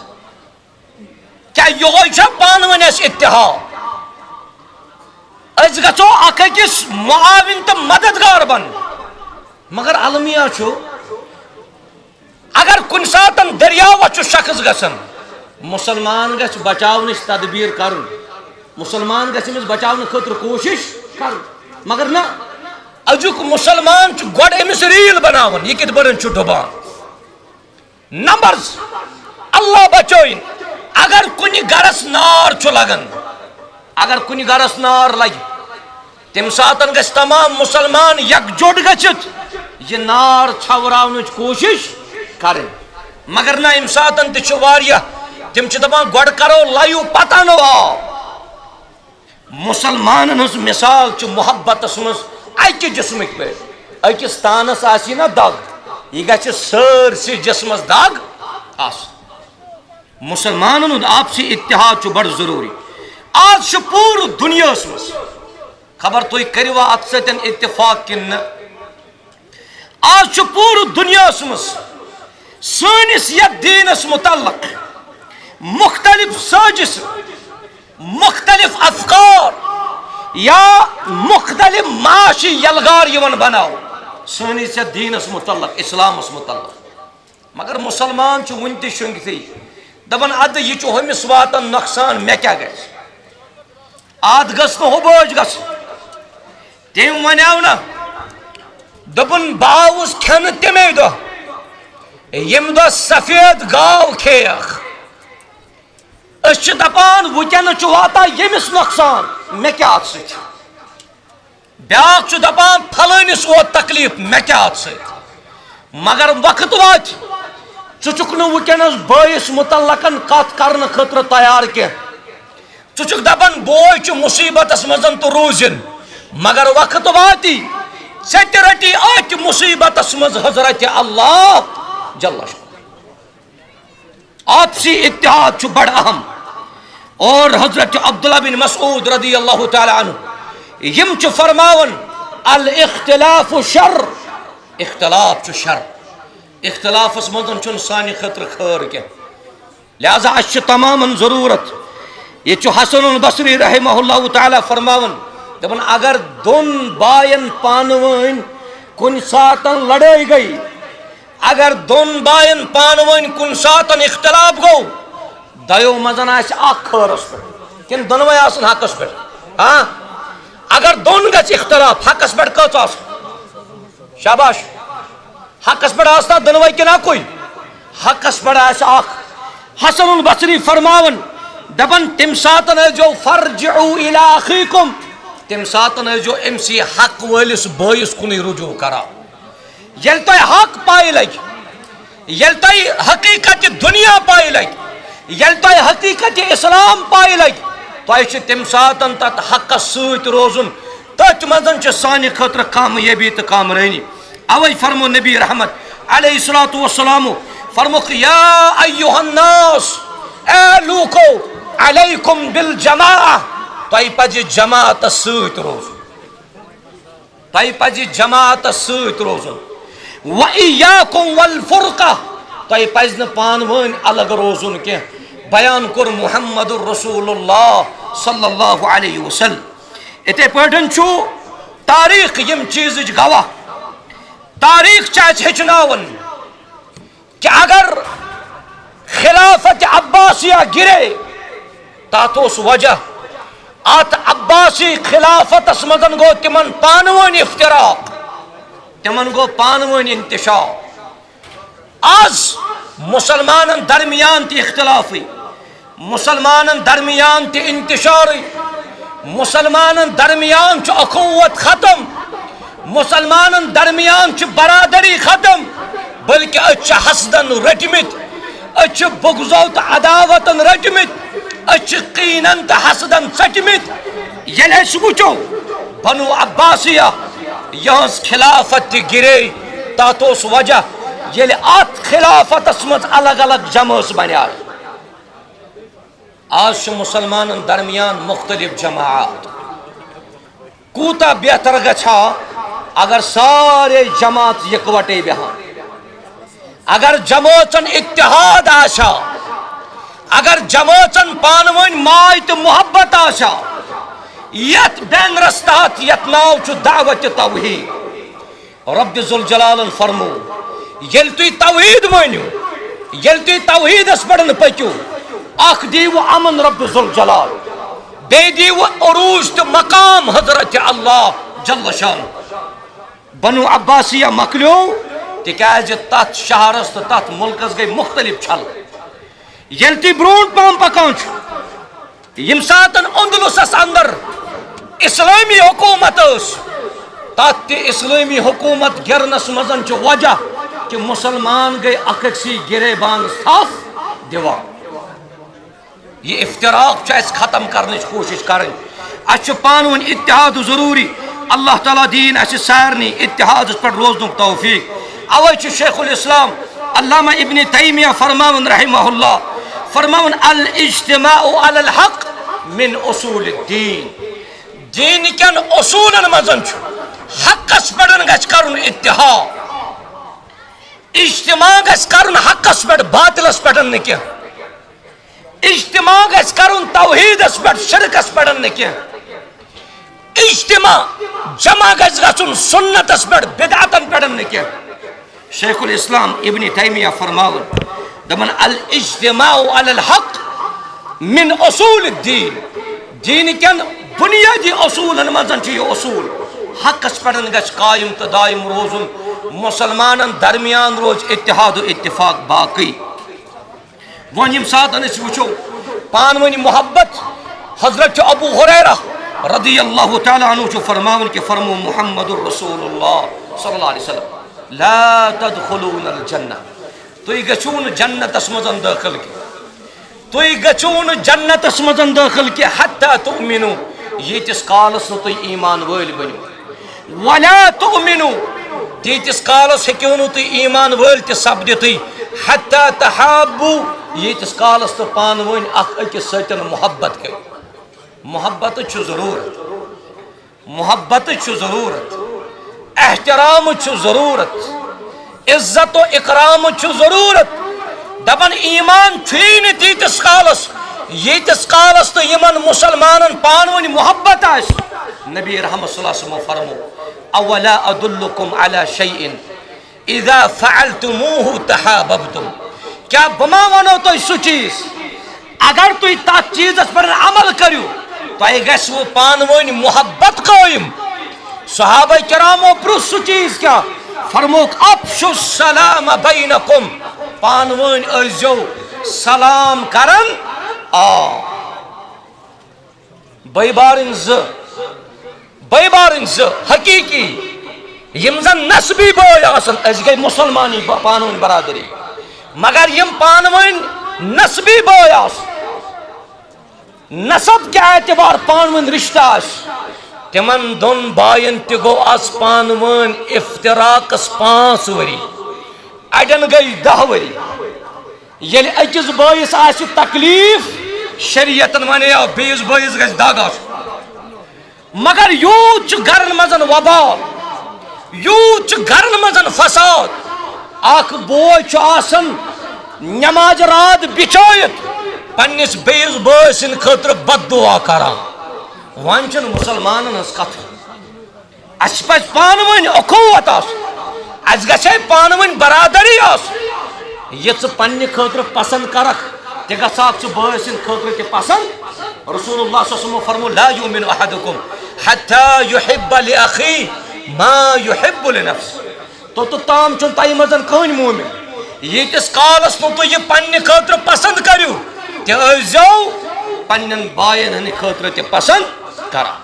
کیٛاہ یِہوے چھا پانہٕ ؤنۍ اَسہِ اتحاد أسۍ گژھو اکھ أکِس معاوِن تہٕ مددگار بنٕنۍ مگر المیہ چھُ اگر کُنہِ ساتن دٔریاوس چھُ شخص گژھان مسلمان گژھِ بچاونٕچ تدبیٖر کرُن مسلمان گژھِ أمِس بچاونہٕ خٲطرٕ کوٗشش کرُن مگر نہ أزیُک مسلمان چھُ گۄڈٕ أمِس ریٖل بناوان یہِ کِتھ پٲٹھۍ چھُ ڈُبان نمبر اللہ بچٲیِن اگر کُنہِ گرس نار چھُ لگان اگر کُنہِ گرس نار لگہِ تمہِ ساتن گژھِ تمام مسلمان یکجُٹ گٔژھِتھ یہِ نار ژھٮ۪وراونٕچ کوٗشش کرٕنۍ مگر نہ امہِ ساتن تہِ چھُ واریاہ تِم چھِ دپان گۄڈٕ کرو لایِو پتہٕ انو آب مسلمانن ہٕنٛز مثال چھِ محبتس منٛز اکہِ جسمٕکۍ پٲٹھۍ أکِس تانس آسہِ نہ دگ یہِ گژھِ سٲرسٕے جسمس دگ آسٕنۍ مسلمانن ہُنٛد آپسی اتحاد چھُ بڑٕ ضروٗری آز چھُ پوٗرٕ دُنیاہس منٛز خبر تُہۍ کٔرِوا اتھ سۭتۍ اتفاق کِنہٕ نہ آز چھُ پوٗرٕ دُنیاہس منٛز سٲنِس یتھ دیٖنس متعلق مختلف سٲزِش مختلف افکار یا مختلف معاشی یلغار یِوان بناونہٕ سٲنِس یتھ دیٖنس متعلق اسلامس متعلق مگر مسلمان چھُ وُنہِ تہِ شۄنٛگتھٕے دپان ادٕ یہِ چھُ ہُمِس واتان نۄقصان مےٚ کیٛاہ گژھِ اتھ گٔژھ نہٕ ہُہ بٲج گژھٕنۍ تٔمۍ ونیاو نہ دوٚپُن بہٕ آوُس کھٮ۪نہٕ تَمے دۄہ ییٚمہِ دۄہ سفید گاو کھیٚیکھ أسۍ چھِ دپان وٕنکیٚنس چھُ واتان ییٚمِس نۄقصان مےٚ کیٛاہ اتھ سۭتۍ بیٛاکھ چھُ دپان پھلٲنِس ووت تکلیٖف مےٚ کیٛاہ اتھ سۭتۍ مگر وقت واتہِ ژٕ چھُکھ نہٕ وٕنکیٚنس بٲیِس مُتعلقن کتھ کرنہٕ خٲطرٕ تیار کینٛہہ ژٕ دپان بوے چھُ مصیبتس منٛز تو روزن مگر وقت واتی ژےٚ تہِ رٹی اتھ مصیبتس منٛز حضرت اللہ جل شان۔ آپسی اتحاد چھُ بڑا اہم، اور حضرت عبداللہ بن مسعود رضی اللہ تعالی عنہ یم چھِ فرماون الاختلاف شر، اختلاف چھُ شر، اختلافس منٛز چھُنہٕ سانہِ خٲطرٕ خٲر کینٛہہ، لہذا اسہِ چھِ تمامن ضروٗرت۔ یہ چھُ حسن البصری رحمہ اللہ تعالیٰ فرماون دپان اگر دون باین پانہٕ ؤنۍ کُنہِ ساتن لڑٲے گئی، اگر دون باین پانہٕ ؤنۍ کُنہِ ساتن اختلاف گوٚو، دۄیو منٛز آسہِ اکھ خٲرس پٮ۪ٹھ کِنہٕ دۄنوے آسن حقس پٮ۪ٹھ؟ ہاں اگر دون گژھِ اختلاف حقس پٮ۪ٹھ کٔژ آسن؟ شاباش، حقس پٮ۪ٹھ آسنا دۄنوے کِنہٕ اکُے؟ حقس پٮ۪ٹھ آسہِ اکھ۔ حسن البصری فرماون دپان تمہِ ساتن ٲسۍزیو فرجعوا الی اخیکم، تمہِ ساتن ٲسۍزیو أمسی حق وٲلِس بٲیِس کُنُے رجوع کران۔ ییٚلہِ تۄہہِ حق پاے لگہِ، ییٚلہِ تۄہہِ حقیقت دُنیا پاے لگہِ، ییٚلہِ تۄہہِ حقیقت اسلام پاے لگہِ، تۄہہِ چھِ تمہِ ساتن تتھ حقس سۭتۍ روزُن، تٔتھۍ منٛز چھِ سانہِ خٲطرٕ کامیٲبی تہٕ کامرٲنی۔ اوے فرمو نبی رحمت علیہ الصلوۃ والسلام فرموکھ یا ایھا الناس، اے لوکو علیکم بالجماعہ، تۄہہِ پزِ جماعتس سۭتۍ روزُن، تۄہہِ پزِ جماعتس سۭتۍ روزُن۔ وَإِيَّاكُمْ وَالْفُرْقَةَ، تۄہہِ پزِ نہٕ پانہٕ ؤنۍ الگ روزُن کینٛہہ۔ بیان کوٚر محمد رسول اللہ صلی اللہ علیہ وسلم۔ یِتھے پٲٹھۍ چھُ تاریخ یم چیزٕچ گواہ، تاریخ چھِ اَسہِ ہیٚچھناوان کہ اگر خلافت عباسیہ گرے تتھ اوس وجہ، ات عباسی خلافتس منٛز گوٚو تِمن پانہٕ ؤنۍ افتراق، تِمن گوٚو پانہٕ ؤنۍ انتشار۔ آز مسلمانن درمیان تہِ اختلافٕے، مسلمانن درمیان تہِ انتشارٕے، مسلمانن درمیان چھُ اخوت ختم، مسلمانن درمیان چھِ برادری ختم، بلکہ أسۍ چھِ حسدن رٔٹمٕتۍ، أسۍ چھِ بغضو تہٕ عداوتن رٔٹمٕتۍ، أسۍ چھِ قیٖنن تہٕ حسدن ژٹمٕتۍ۔ ییٚلہِ أسۍ وٕچھو بنو عباسیہ یہٕنٛز خلافت تہِ گرے، تتھ اوس وجہ ییٚلہِ اتھ خلافتس منٛز الگ الگ جمٲژ بنیٛاے۔ آز چھُ مسلمانن درمیان مختلف جماعت، کوٗتاہ بہتر گژھِ ہا اگر سارے جماعت یکوٹے بیہن، اگر جمٲژن اتحاد آسہِ ہا، اگر جمٲژن پانہٕ ؤنۍ ماے تہٕ محبت آسہِ ہا، یتھ بینرس تحت یتھ ناو چھُ دعوت توحید۔ رب ذوالجلالن فرمو ییٚلہِ تُہۍ توحید مٲنِو، ییٚلہِ تُہۍ توحیدس پٮ۪ٹھ پٔکِو، اکھ دیٖوٕ امن رب ذوالجلال، بیٚیہِ دیٖوٕ عروج تہٕ مقام حضرت اللہ جل شان۔ بنو عباسیہ مۄکلیو تِکیٛازِ تتھ شہرس تہٕ تتھ مُلکس گٔے مختلف چھل۔ ییٚلہِ تُہۍ برونٛٹھ پہم پکان چھِو، ییٚمہِ ساتن اندلسس اندر اسلٲمی حکومت ٲس، تتھ تہِ اسلٲمی حکومت گرنس منٛز چھُ وجہ کہ مسلمان گٔے اکھ أکسی گِریبان صف دِوان۔ یہ افتراق چھُ اَسہِ ختم کرنٕچ کوٗشش کرٕنۍ، اَسہِ چھُ پانہٕ ؤنۍ اتحاد ضروٗری۔ اللہ تعالیٰ دِیِن اَسہِ سارنٕے اتحادس پٮ۪ٹھ روزنُک توفیق۔ اوے چھُ شیخ الاسلام علامہ ابن تیمیہ فرماون رحمہ اللہ فرماون الاجتماع علی الحق من اصول الدین، دین کٮ۪ن اصوٗلن منٛز چھُ حقس پٮ۪ٹھ گژھِ کرُن اتحاد، اجتماع گژھِ کرُن حقس پٮ۪ٹھ باطلس پٮ۪ٹھ نہٕ کینٛہہ، اجتماع گژھِ کرُن توحیدس پٮ۪ٹھ شرکس پٮ۪ٹھ نہٕ کینٛہہ، اجتماع جمع گژھِ گژھُن سنتس پٮ۪ٹھ بدعتن پٮ۪ٹھ نہٕ کینٛہہ۔ شیخ الاسلام ابن تیمیہ فرماون دپان الاجتماع علی الحق من اصول الدین، دین کٮ۪ن بنیادی اصوٗلن منٛز چھُ یہِ اصوٗل، حقس پٮ۪ٹھ گژھِ قٲیِم تہٕ دٲیِم روزُن، مسلمانن درمیان روزِ اتحاد و اتفاق باقی۔ وۄنۍ ییٚمہِ ساتن أسۍ وٕچھو پانہٕ ؤنۍ محبت، حضرت ابو ہریرہ رضی اللہ تعالیٰ عنہ چھُ فرماون کہ فرمو محمد رسول اللہ صلی اللہ علیہ وسلم لا تدخلون الجنہ، تُہۍ گٔژھِو نہٕ جنتس منٛز دٲخل کینٛہہ، تُہۍ گژھِو نہٕ جنتس منٛز دٲخل کینٛہہ حتیٰ تُؤمنو ییٖتِس کالس نہٕ تُہۍ ایٖمان وٲلۍ بٔنِو ولا تُؤمنو تیٖتِس کالس ہیٚکِو نہٕ تُہۍ ایٖمان وٲلۍ تہِ سپدِتھٕے حتیٰ تحابو ییٖتِس کالس تہٕ پانہٕ ؤنۍ اکھ أکِس سۭتۍ محبت کٔرِو محبتٕچ چھُ ضروٗرت محبتٕچ چھُ ضروٗرت احترامٕچ چھُ ضروٗرت عزت و اکرامٕچ چھُ ضروٗرت دپان ایٖمان چھُیی نہٕ تیٖتِس کالس ییٖتِس کالس تہٕ یِمن مُسلمانن پانہٕ ؤنۍ محبت آسہِ نبی رحمت صلی اللہ علیہ وسلم فرمو اولا ادلکم علی شیئن اذا فعلتموہ تحاببتم کیا بہٕ ما ونو تۄہہِ سُہ چیٖز اگر تُہۍ تتھ چیٖزس پٮ۪ٹھ عمل کٔرِو تۄہہِ گژھوٕ پانہٕ ؤنۍ محبت قٲیِم صحابہ کرامو پرُژھ سُہ چیٖز کیٛاہ فرموکھ افشو السلام بینکم پانہٕ ؤنۍ ٲسۍزیو سلام کران بٲے بارٕنۍ زٕ حقیٖقی یِم زن نسبی بٲے آسن أسۍ گٔے مُسلمانی پانہٕ ؤنۍ برادری مگر یِم پانہٕ ؤنۍ نسبی بٲے آسن نسب کہِ اعتبار پانہٕ ؤنۍ رشتہٕ آسہِ تِمن دۄن باین تہِ گوٚو آز پانہٕ ؤنۍ افتراقس 5 ؤری اڑٮ۪ن گٔے 10 ؤری ییٚلہِ أکِس بٲیِس آسہِ تکلیٖف شریعتن ونیو بیٚیِس بٲیِس گژھِ دگ آسُن مگر یوٗت چھُ گرن منٛز وبال یوٗت چھُ گرن منٛز فساد اکھ بوے چھُ آسان نمازِ رات بِچھٲیِتھ پننِس بیٚیِس بٲے سٕنٛدِ خٲطرٕ بد دعا کران وۄنۍ چھُنہٕ مُسلمانن ہٕنٛز کتھ اسہِ پزِ پانہٕ ؤنۍ اخوت آسُن اسہِ گژھِ ہے پانہٕ ؤنۍ برادری آسُن یہِ ژٕ پننہِ خٲطرٕ پسنٛد کرکھ تہِ گژھکھ ژٕ بٲے سٕنٛدِ خٲطرٕ تہِ پسنٛد رسول اللہ صلی اللہ علیہ وسلم فرمو لا یؤمن احدکم حتی یحب لاخیہ ما یحب لنفسہ توٚتتھ تام چھُنہٕ تۄہہِ منٛز کٕہٕنۍ مومن ییٖتِس کالس نہٕ تُہۍ یہِ پننہِ خٲطرٕ پسنٛد کٔرِو تہِ ٲسۍزیو پننٮ۪ن باین ہٕنٛدِ خٲطرٕ تہِ پسنٛد کران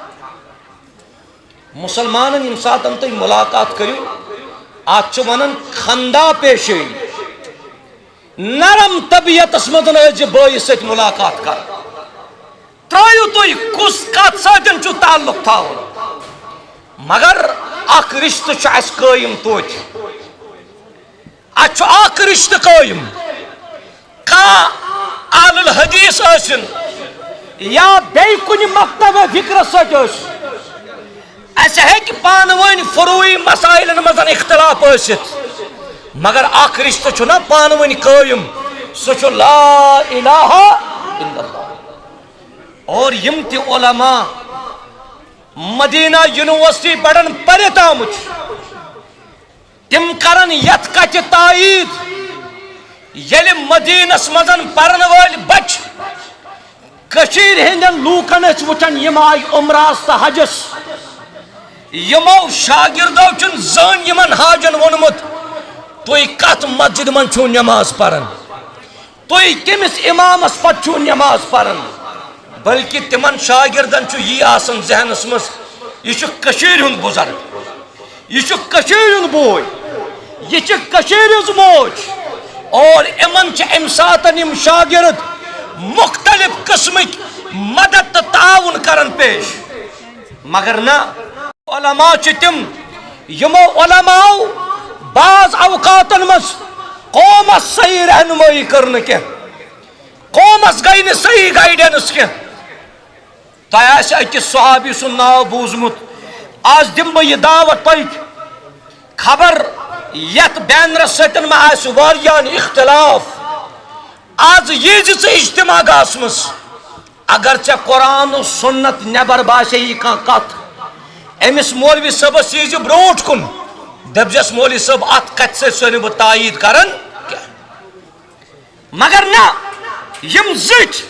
مُسلمانن ییٚمہِ ساتن تُہۍ مُلاقات کٔرِو اتھ چھِ ونان خندا پیشٲیی نرم طبیعتس منٛز ٲسۍ زِ بٲیِس سۭتۍ مُلاقات کران ترٲیِو تُہۍ کُس کتھ سۭتۍ چھُ تعلق تھاوُن مگر اکھ رشتہٕ چھُ اسہِ قٲیِم توتہِ اتھ چھُ اکھ رشتہٕ قٲیِم کانٛہہ اہل الحدیث ٲسِن یا بیٚیہِ کُنہِ مکتبہ فکرس سۭتۍ ٲسِن اسہِ ہیٚکہِ پانہٕ ؤنۍ فروعی مسائلن منٛز اختلاف ٲسِتھ مگر اکھ رشتہٕ چھُنہ پانہٕ ؤنۍ قٲیِم سُہ چھُ لا الہ الا اللہ اور یِم تہِ علماء مدینہ یونیورسٹی پٮ۪ٹھ پٔرِتھ آمٕتۍ تِم کرن یتھ کتھِ تایید ییٚلہِ مدیٖنس منٛز پرن وٲلۍ بچہِ کٔشیٖرِ ہٕنٛدٮ۪ن لوٗکن ٲسۍ وٕچھان یِم آیہِ عمرہس تہٕ حجس یِمو شاگردو چھُنہٕ زٕہٕنۍ یِمن حاجن ووٚنمُت تُہۍ کتھ مسجد منٛز چھُو نٮ۪ماز پران تُہۍ کٔمِس امامس پتہٕ چھُو نٮ۪ماز پران بلکہِ تِمن شاگردن چھُ یی آسان ذہنس منٛز یہِ چھُ کٔشیٖرِ ہُنٛد بُزرگ یہِ چھُ کٔشیٖرِ ہُنٛد بوے یہِ چھِ کٔشیٖرِ ہٕنٛز موج اور یِمن چھِ امہِ ساتن یِم شاگرد مختلف قٕسمٕکۍ مدد تہٕ تعاوُن کران پیش مگر نہ علماء چھِ تِم یِمو علماءو بعض اوقاتن منٛز قومس صحیح رہنمٲیی کٔر نہٕ کینٛہہ قومس گٔے نہٕ صحیح گایڈنس کینٛہہ تۄہہِ آسہِ أکِس صحابی سُنٛد ناو بوٗزمُت آز دِمہٕ بہٕ یہِ دعوت تۄہہِ خبر یتھ بینرس سۭتۍ ما آسہِ واریاہن اختلاف آز ییٖزِ ژٕ اجتماع گاہس منٛز اگر ژےٚ قرآن و سنت نٮ۪بر باسیٚیی کانٛہہ کتھ أمِس مولوی صٲبس ییٖزِ برونٛٹھ کُن دٔپزٮ۪س مولوی صٲب اتھ کتھِ سۭتۍ چھُسے نہٕ بہٕ تایید کران کینٛہہ مگر نہ یِم زٕٹھۍ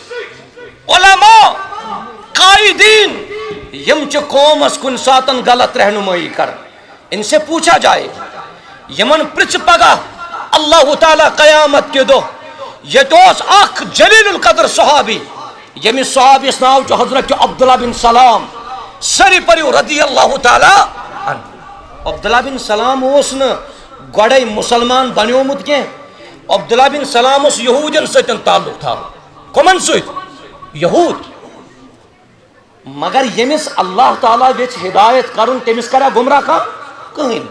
علماء قائدین یم چھِ قومس کُنہِ ساتن غلط رہنمٲیی کران ان سے پوچھا جائے یمن پرژھ پگاہ اللہ تعالیٰ قیامت کے دۄہ ییٚتہِ اوس اکھ جلیل القدر صحابی ییٚمِس صحابیس ناو چھُ حضرت عبداللہ بن سلام سٲری پٔرِو رضی اللہ تعالیٰ عنہ عبداللہ بن سلام اوس نہٕ گۄڈے مُسلمان بنیومُت کینٛہہ عبداللہ بن سلام اوس یہوٗدین سۭتۍ تعلق تھاوان کمن سۭتۍ یہود مگر ییٚمِس اللہ تعالیٰ یژھِ ہدایت کرُن تٔمِس کریا گمراہ کانٛہہ کٕہٕنۍ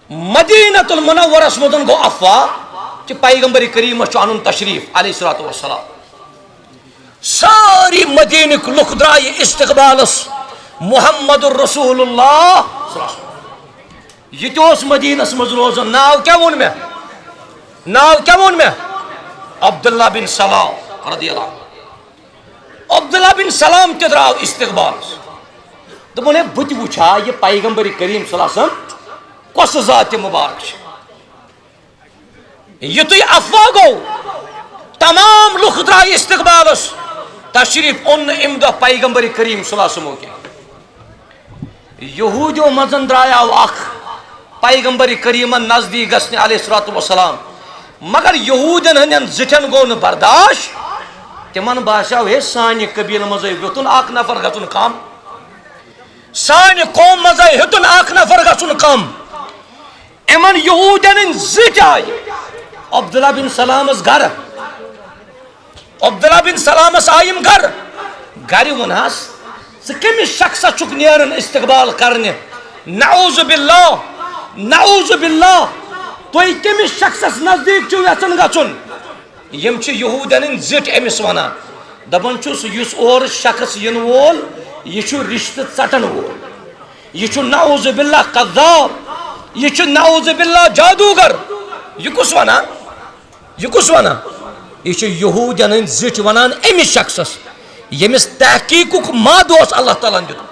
مدینۃ المنورس منٛز گوٚو افواہ کہ پیغمبر کریمس چھُ انُن تشریف علیہ الصلوۃ والسلام ساری مدینٕکۍ لُکھ درٛایہِ استقبالس محمد الرسول اللہ یہ تہِ اوس مدینس منٛز روزان ناو کیٛاہ ووٚن مےٚ عبداللہ بن سلام رضی اللہ عنہ عبداللہ بن سلام تہِ درٛاو استقبالس دوٚپُن ہے بہٕ تہِ وٕچھِ ہا یہِ پیغمبر کریم صلی اللہ علیہ وسلم کۄس ذاتِ مُبارک چھِ یُتھُے افواہ گوٚو تمام لُکھ درٛاے استقبالس تشریف اوٚن نہٕ اَمہِ دۄہ پیغمبر کریم صلی اللہ علیہ وسلمو کینٛہہ یہوٗدیو منٛز درٛایاو اکھ پیغمبر کریمن نزدیٖک گژھنہِ علیہ الصلوۃ والسلام مگر یہوٗدین ہٕنٛدٮ۪ن زِٹھٮ۪ن گوٚو نہٕ برداشت تِمن باسیو ہے سانہِ قبیٖلہٕ منٛزے ہیوٚتُن اکھ نفر گژھُن کم سانہِ قوم منٛزے ہیوٚتُن اکھ نفر گژھُن کم یِمن یہوٗدین ہٕنٛدۍ زِٹھۍ آیہِ عبداللہ بن سلامس گرٕ عبداللہ بن سلامس آیہِ یِم گرِ ووٚنہس ژٕ کٔمِس شخصس چھُکھ نیران استقبال کرنہِ نعوذ باللہ تُہۍ کٔمِس شخصس نزدیٖک چھِو یژھان گژھُن یِم چھِ یہوٗدین ہٕنٛدۍ زِٹھۍ أمِس ونان دپان چھُس یُس اورٕ شخص یِنہٕ وول یہِ چھُ رشتہٕ ژٹن وول یہِ چھُ نعوذ باللہ قذاب یہ چھُ نعوذ باللہ جادوگر یہ کُس ونان یہ چھُ یہوٗدین ہٕنٛدۍ زِٹھۍ ونان أمِس شخصس ییٚمِس تحقیٖقُک مادٕ اوس اللہ تعالیٰ ہن دیُتمُت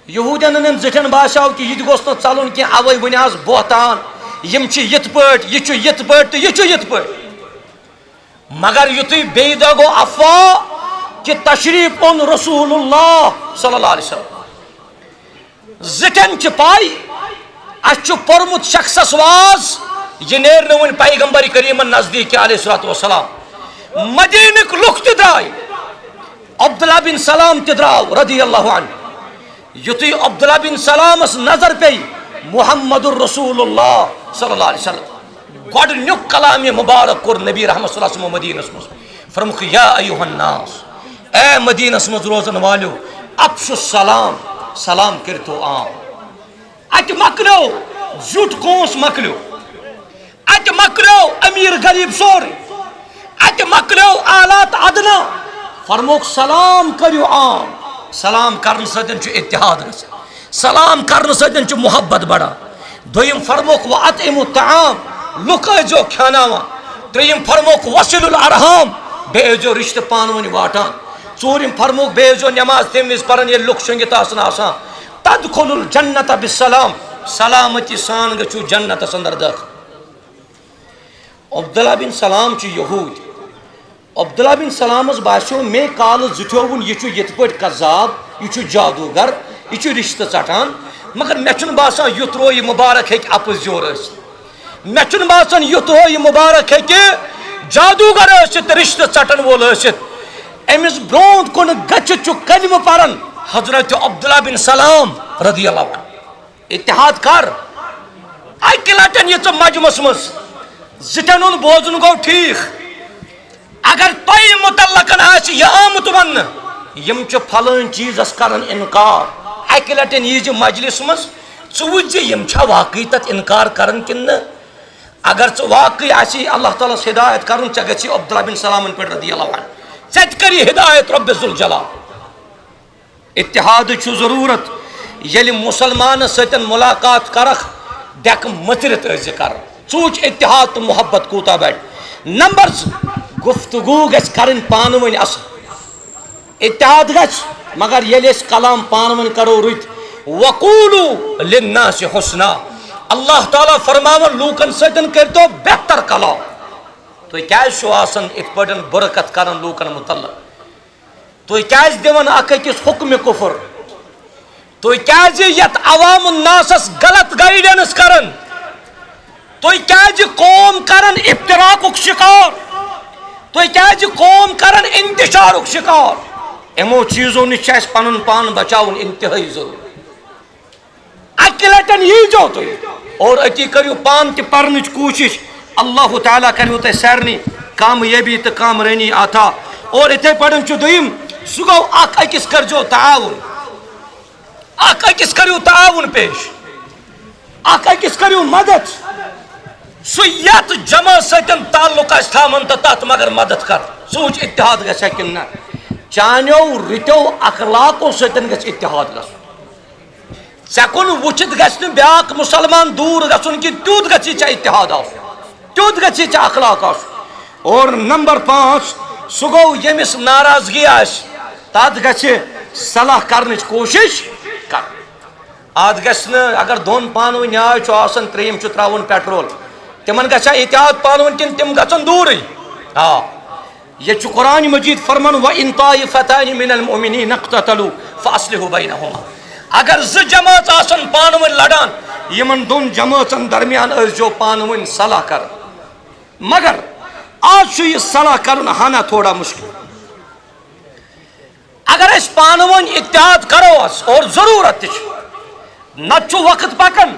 یہوٗدین ہٕنٛدٮ۪ن زِٹھٮ۪ن باسیو کہِ یہِ تہِ گوٚژھ نہٕ ژلُن کینٛہہ اوے وۄنۍ آز بہتان یِم چھِ یِتھ پٲٹھۍ یہِ چھُ یِتھ پٲٹھۍ تہٕ یہِ چھُ یِتھ پٲٹھۍ مگر یُتھُے بیٚیہِ دۄہ گوٚو افواہ کہ تشریف اوٚن رسول اللہ صلی اللہ علیہ وسلم زِٹھٮ۪ن چھِ پاے اَسہِ چھُ پوٚرمُت شخصس واز یہِ نیرِ نہٕ وۄنۍ پیغمبر کریٖمن نزدیٖک کینٛہہ علیہ الصلوۃ والسلام مدیٖنٕکۍ لُکھ تہِ درٛاے عبداللہ بن سلام تہِ درٛاو رضی اللہ عنہ یُتھُے عبداللہ بن سلامس نظر پیٚیہِ محمد الرسول اللہ صلی اللہ علیہ وسلم گۄڈٕنیُک کلامہِ مُبارک کوٚر نبی رحمت صلی اللہ علیہ وسلم مدیٖنس منٛز فرموُکھ یا ایُہا الناس اے مدیٖنس منٛز روزن والیو افشُ السلام سلام کٔرتو عام اتہِ مۄکلیو زیُٹھ کونٛس مۄکلیو اتہِ مۄکلیو أمیٖر غریٖب سورُے اتہِ مۄکلیو آلات ادنا فرمووُکھ سلام کٔرِو عام سلام کرنہٕ سۭتۍ چھُ اتحاد گژھان سلام کرنہٕ سۭتۍ چھُ محبت بڑان دوٚیِم فرمووُکھ وَأَطْعِمُوا الطَّعَام لُکھ ٲسۍزیو کھیٛاناوان ترٛیٚیِم فرمووُکھ وَصِلُوا الأرحام بیٚیہِ ٲسۍزیو رِشتہٕ پانہٕ ؤنۍ واٹان ژوٗرِم فرمووُکھ بیٚیہِ ٲسۍزیو نٮ۪ماز تَمہِ وِزِ پران ییٚلہِ لُکھ شۄنٛگِتھ آسان تدخلوا الجنة بالسلام سلامتی سان گژھِو جنتس اندر دٲخل عبداللہ بن سلام چھُ یہوٗدۍ عبداللہ بن سلامس باسیو مے کالہٕ زِٹھیو یہِ چھُ یِتھ پٲٹھۍ قذاب یہِ چھُ جادوگر یہِ چھُ رشتہٕ ژٹان مگر مےٚ چھُنہٕ باسان یُتھ رو یہِ مُبارک ہیٚکہِ اپُز یور ٲسِتھ مےٚ چھُنہٕ باسان یُتھ رو یہِ مُبارک ہیٚکہِ جادوگر ٲسِتھ تہٕ رشتہٕ ژٹن وول ٲسِتھ أمِس برونٛٹھ کُن گٔژھِتھ چھُ کلمہٕ پران حضرت عبداللہ بن سلام رضی اللہ عنہ اتحاد کر اکہِ لٹٮ۪ن یہِ ژٕ مجمس منٛز زِٹھٮ۪ن ہُنٛد بوزُن گوٚو ٹھیٖک اگر تۄہہِ مُتعلقن آسہِ یہِ آمُت وننہٕ یِم چھِ پھلٲنۍ چیٖزس کران انکار اکہِ لٹٮ۪ن ییٖزِ مجلس منٛز ژٕ وٕچھ زِ یِم چھا واقعی تتھ انکار کران کِنہٕ نہٕ اگر ژٕ واقعی آسی اللہ تعالیٰ ہس ہدایت کرُن ژےٚ گژھی عبداللہ بن سلامن پٮ۪ٹھ رضی اللہ عنہ ژےٚ تہِ کری ہدایت رۄبِ ذوالجلال اتحادٕچ چھُ ضروٗرت ییٚلہِ مُسلمانس سۭتۍ مُلاقات کرکھ ڈیٚکہٕ مٔژرِتھ ٲسۍ کران ژٕ وٕچھ اتحاد تہٕ محبت کوٗتاہ بڑِ نمبر 2 گفتگوٗ گژھِ کرٕنۍ پانہٕ ؤنۍ اصل اتحاد گژھِ مگر ییٚلہِ أسۍ کلام پانہٕ ؤنۍ کرو رٕتۍ وقوٗلوٗ لِلناس حُسنا اللہ تعالیٰ فرماوان لوٗکن سۭتۍ کٔرۍتو بہتر کلام تُہۍ کیازِ چھِو آسان یِتھ پٲٹھۍ بُرٕ کتھ کران لوٗکن مُتعلق تُہۍ کیازِ دِوان اکھ أکِس حُکمہِ کُفر تُہۍ کیازِ یتھ عوام الناسس غلط گایڈنس کران تُہۍ کیازِ قوم کران افتراقُک شکار تُہۍ کیازِ قوم کران انتشارُک شکار یِمو چیٖزو نِش چھُ اَسہِ پنُن پان بچاوُن انتہٲیی ضروٗری اکہِ لٹٮ۪ن ییٖزیو تُہۍ اور أتی کٔرِو پانہٕ تہِ پرنٕچ کوٗشش اللہ تعالیٰ کرو تہ سارنی کامیابی تو کامرانی عطا. اور اتھے پڑھن چھ دویم سہ گو اخ أکِس کرجو تعاون, اخ أکِس کریو تعاون پیش, اخ أکِس کریو مدد. سہ یت جمع سۭتۍ تعلق آسہِ تھاوان تہٕ تتھ مگر مدد کر, سہ وٕچھ اتحاد گژھِ کِنہٕ نہ. چانیو رٕتیو اخلاقو سۭتۍ گژھِ اتحاد گژھُن. ژےٚ کُن وٕچھِتھ گژھِ نہٕ بیٛاکھ مُسلمان دوٗر گژھُن کہِ تیُتھ گژھِ ژےٚ اتحاد آسُن, تیُتھ گژھِ ژےٚ اخلاق آسُن. اور نمبر 5 سہ گوٚو ییٚمِس ناراضگی آسہِ تتھ گژھِ صلح کرنٕچ کوٗشش کر. اتھ گژھِ نہٕ اگر دۄن پانہٕ ؤنۍ نیاے چھُ آسان ترٛیٚیِم چھُ ترٛاوُن پیٹرول, تمن گژھِ اتحاد پانہٕ ؤنۍ کِنہٕ تِم گژھن دوٗرٕے. آ یہ چھُ قرآن مجید فرمان وَإِن طائفتان من المؤمنین اقتتلوا فاصلحوا بینہما. اگر زٕ جمٲژ آسن پانہٕ ؤنۍ لڑان یمن دۄن جمٲژن درمیان ٲسۍزیو پانہٕ ؤنۍ صلح کران. مگر آز چھُ یہِ صلح کرُن ہنا تھوڑا مشکل. اگر أسۍ پانہٕ ؤنۍ اتحاد کرو اور ضروٗرت تہِ چھِ, نتہٕ چھُ وقت پکان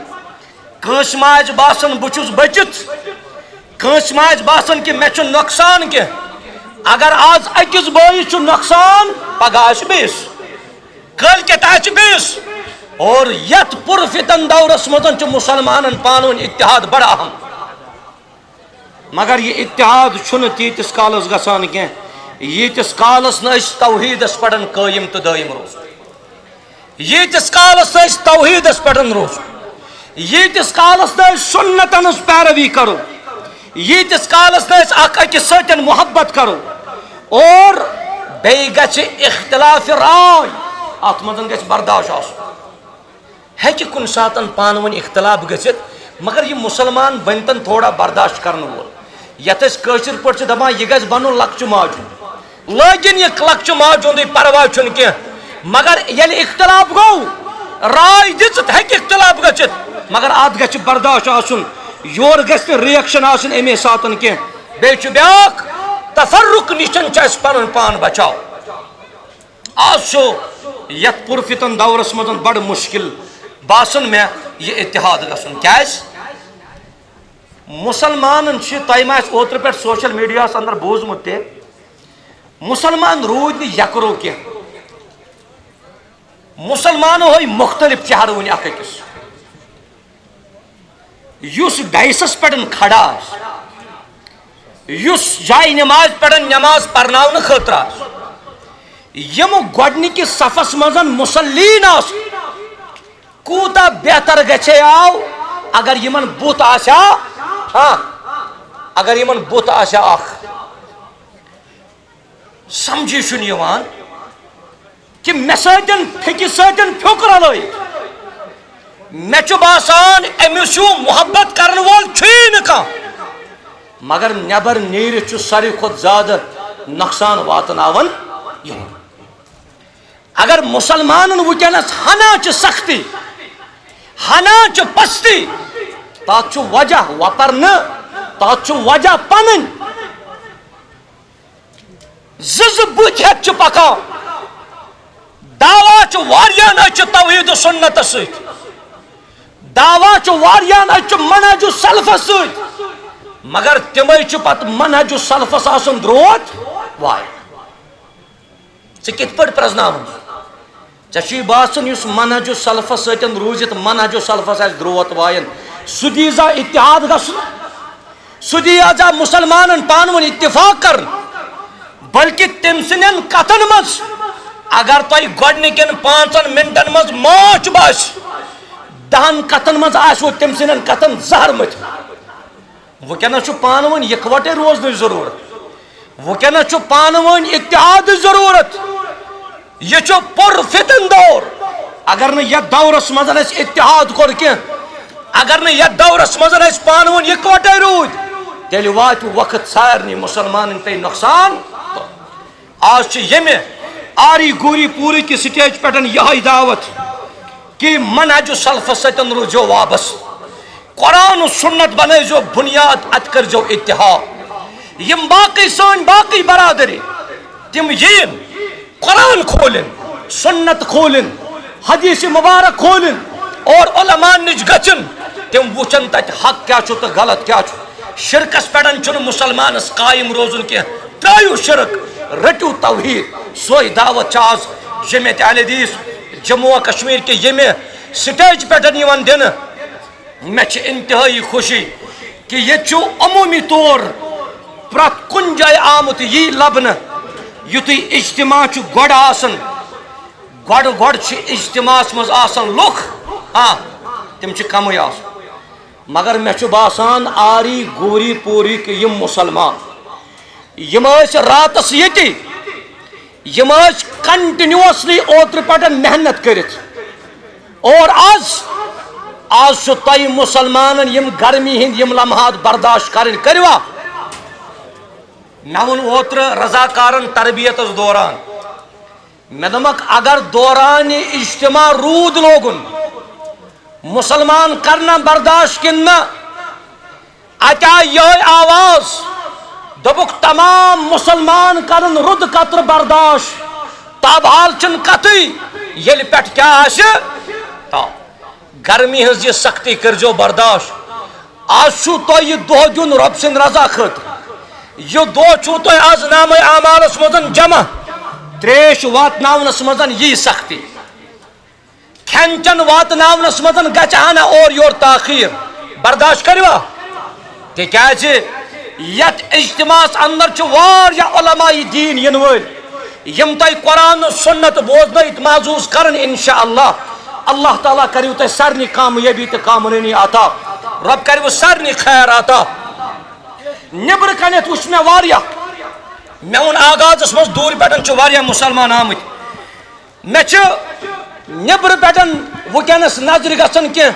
کٲنٛسہِ ما آسہِ باسان بہٕ چھُس بٔچِتھ, کٲنٛسہِ ما آسہِ باسان کہِ مےٚ چھُ نۄقصان کینٛہہ. اگر آز أکِس بٲیِس چھُ نۄقصان پگاہ آسہِ بیٚیِس, کٲلۍکٮ۪تھ آسہِ بیٚیِس. اور یتھ پُرفتن دورس منٛز چھُ مُسلمانن پانہٕ ؤنۍ اتحاد بڑٕ اہم. مگر یہِ اتحاد چھُنہٕ تیٖتِس کالس گژھان کینٛہہ ییٖتِس کالس نہٕ أسۍ توحیٖدس پٮ۪ٹھ قٲیِم تہٕ دٲیِم روزو, ییٖتِس کالس نہٕ أسۍ توحیٖدس پٮ۪ٹھ روزو, ییٖتِس کالس نہٕ أسۍ سُنتن ہٕنٛز پیروی کرو, ییٖتِس کالس نہٕ أسۍ اکھ أکِس سۭتۍ محبت کرو. اور بیٚیہِ گژھِ اختلاف راے, اتھ منٛز گژھِ برداشت آسُن. ہیٚکہِ کُنہِ ساتہٕ پانہٕ ؤنۍ اختلاف گٔژھِتھ مگر یہِ مُسلمان بنتن تھوڑا برداشت کرنہٕ وول. یتھ أسۍ کٲشِر پٲٹھۍ چھِ دپان یہِ گژھِ بنُن لۄکچہِ ماجہِ ہُنٛد, لٲگِن یہِ لۄکچہِ ماجہِ ہُنٛدُے پرواے چھُنہٕ کینٛہہ. مگر ییٚلہِ اختلاف گوٚو راے دِژٕتھ ہیٚکہِ اختلاف گٔژھِتھ مگر اتھ گژھِ برداشت آسُن, یورٕ گژھِ نہٕ رِیکشن آسٕنۍ امے ساتہٕ کینٛہہ. بیٚیہِ چھُ بیٛاکھ تفرُق نِش چھُ اَسہِ پنُن پان بچاو. آز چھُ یتھ پُرفتن دورس منٛز بڑٕ مُشکل باسان مےٚ یہِ اتحاد گژھُن. کیٛازِ مُسلمانن چھِ, تۄہہِ ما آسہِ اوترٕ پٮ۪ٹھ سوشل میڈیاہس انٛدر بوٗزمُت تہِ, مُسلمان روٗدۍ نہٕ یکرو کینٛہہ. مُسلمانو ہٲے مختلف چہرٕ وٕنہِ اکھ أکِس. یُس ڈایسس پٮ۪ٹھ کھڑا آسہِ, یُس جایہِ نٮ۪ماز پٮ۪ٹھ نٮ۪ماز پرناونہٕ خٲطرٕ آسہِ, یِم گۄڈنِکِس صفس منٛز مُصلیٖن آسن, کوٗتاہ بہتر گژھِ آو اگر یِمن بُتھ آسہِ ہا, اگر یِمن بُتھ آسہِ ہا اکھ. سمجھی چھُنہٕ یِوان کہِ مےٚ سۭتۍ پھیٚکِس سۭتۍ پھیوٚک رلٲیِتھ. مےٚ چھُ باسان أمِس چھُ محبت کرن وول چھُیی نہٕ کانٛہہ, مگر نٮ۪بر نیٖرِتھ چھُ ساروی کھۄتہٕ زیادٕ نۄقصان واتناوان یِوان. اگر مُسلمانن وٕنکٮ۪نس ہنا چھِ سختی, ہنا چھِ پستی, تتھ چھُ وجہ وۄپر نہٕ, تتھ چھُ وجہ پنٕنۍ. زٕ بٕتھۍ ہیٚتھ چھِ پکان, دعوا چھُ واریاہن أسۍ چھِ توحیٖد سُنتس سۭتۍ, دعوا چھُ واریاہن أسۍ چھِ منہج سلفس سۭتۍ, مگر تِمے چھِ پتہٕ منہج سلفس آسان درٛوت وایان. ژٕ کِتھ پٲٹھۍ پرٛزناوُن؟ ژےٚ چھُے باسان یُس منہج سلفس سۭتۍ روٗزِتھ منہج سلفس آسہِ درٛوت وایان, سُہ دیٖزا اتحاد گژھُن, سُہ دیٖزا مُسلمانن پانہٕ ؤنۍ اتفاق کرُن. بلکہِ تٔمۍ سٕنٛدٮ۪ن کتھن منٛز اگر تۄہہِ گۄڈنِکٮ۪ن 5 منٹن منٛز ماچھ باسہِ, 10 کتھن منٛز آسوٕ تٔمۍ سٕنٛدٮ۪ن کتھن زہر مٔتھِتھ. وٕنکٮ۪نس چھُ پانہٕ ؤنۍ یِکوَٹے روزنٕچ ضروٗرت, وٕنکٮ۪نس چھُ پانہٕ ؤنۍ اتحادٕچ ضروٗرت. یہِ چھُ پُرفتن دور. اگر نہٕ یتھ دورس منٛز أسۍ اتحاد کوٚر کینٛہہ, اگر نہٕ یتھ دورس منٛز أسۍ پانہٕ ؤنۍ یِکوَٹے روٗدۍ, تیٚلہِ واتہِ وقت سارنٕے مُسلمانن پیٚیہِ نۄقصان. آز چھِ ییٚمہِ آری گوٗری پوٗرٕکہِ سٹیج پٮ۪ٹھ یِہے دعوت کہ منہج سلفس سۭتۍ روٗزِو وابستہٕ, قرآن و سنت بنٲیزیو بُنیاد, اتھ کٔرزیو اتحاد. یِم باقٕے سٲنۍ باقٕے برادری تِم یِن, قرآن کھولن, سنت کھولن, حدیث مبارک کھولن, اور علماء نِش گژھن, تِم وٕچھن تتہِ حق کیٛاہ چھُ تہٕ غلط کیٛاہ چھُ. شرکس پڑن چھ مسلمانس قائم روزن کی ترایو شرک رٹو توحید سوئی دعوت آز جمعیت اہل حدیث جموں و کشمیر کے یمہ سٹیج پٹن یوان دن میں چھ انتہائی خوشی کہ یہ چھو عمومی طور پرت کن جائے آمت یہ لبن یوتی اجتماع چھو گوڑ آسن گوڑ چھ اجتماع مز آسن لوک ہاں تم چھ کم آسن مگر میں چھ باسان آری گوری پوری کہ یم مسلمان یم راتس یتی یم کنٹینیوسلی اوتر پٹن محنت کرت اور آز تہ مسلمان یم گرمی ہند یم لمحات برداشت کرن کروا مے ون اوتر رضاکارن تربیت دوران مے دمک اگر دوران اجتماع رود لوگن مسلمان کرنا برداشت کن نہ اتیا یہ آواز دبک تمام مسلمان کرن رد قطر برداشت تاب حال چن کتی یل پٹ کیا آشے تا گرمی ہز یہ سختی کرجو برداشت آج چھو تو یہ دو جن رب سن رضا خط یہ دو چھو تو آز نام اعمال اسمدن جمع تریش وات ناونس مدن یہ سختی کھنچن وات ناونس مدن گچانا اور یور تاخیر برداشت کروا تی کیا چھے یت اجتماع اندر چھ واریا علماء دین ینول یم تای قرآن و سنت بوزنیت معزوز کرن انشاءاللہ اللہ تعالیٰ کریو تای سرنی کامیابی تا کامرینی آتا رب کریو سرنی خیر آتا نبر کنیت وش میں واریا میں ان آغاز اس مز دور بیٹن چھ واریا مسلمان آمد میں چھ نبر بیٹن وکنس نظر گسن کہ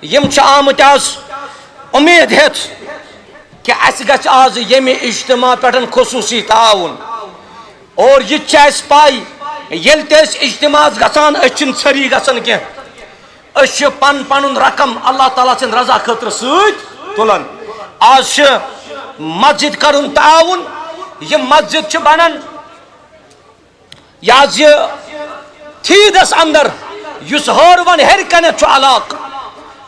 یم چھ آمد آز امید ہیت کہ اس گچ آز یمی اجتماع پیٹن خصوصی تعاون اور یہ چیز پائی یل تیس اجتماع گسان اچھن چھری گسن کی اچھ پن پنن رقم اللہ تعالیٰ سن رضا خطر سوچ تلن آج مسجد کرن تعاون یہ مسجد چھ بنن یاز یہ تھیدس اندر یس ہر ون ہر کنت چھ علاق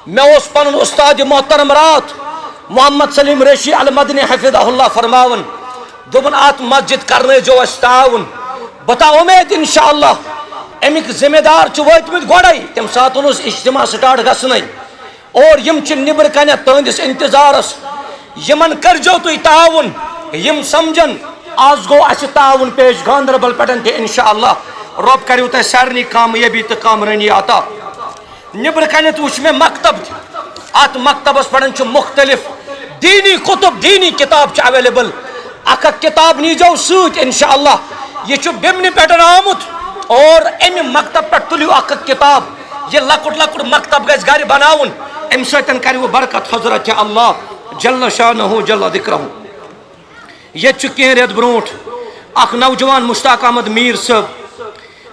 میں اس پنن استاد محترم رات محمد سلیم ریشی المدنی حفظہ اللہ فرماون دوبن آت مسجد کرنے جو استعاون بتا امید انشاءاللہ امیک ذمہ دار چھ ویتمت گوڑائی تم ساتھ اس اجتماع سٹارٹ گسنائی اور یم چھ نبر کنت تہندس انتظارس یمن کر جو تو تعاون یم سمجھن آز گو اس تعاون پیش گاندربل پٹن تے انشاءاللہ رب کریو تے سارنی کامیابی تے کامرانی عطا نبر کنت وچ میں مکتب ات مکتبس پڑھن چھ مختلف دینی کتب دینی کتاب چھ اویلیبل اک کتاب نیجو سوت انشاءاللہ یہ چھ بمنی پیٹن آمت اور امی مکتب پر تلیو اک کتاب یہ لکٹ لکٹ مکتب گیس گاری بناون ام سیتن کریو برکت حضرت اللہ جل شانہ جل ذکرہ یہ چھ کین ریت برونٹ اک نوجوان مشتاق احمد میر صاحب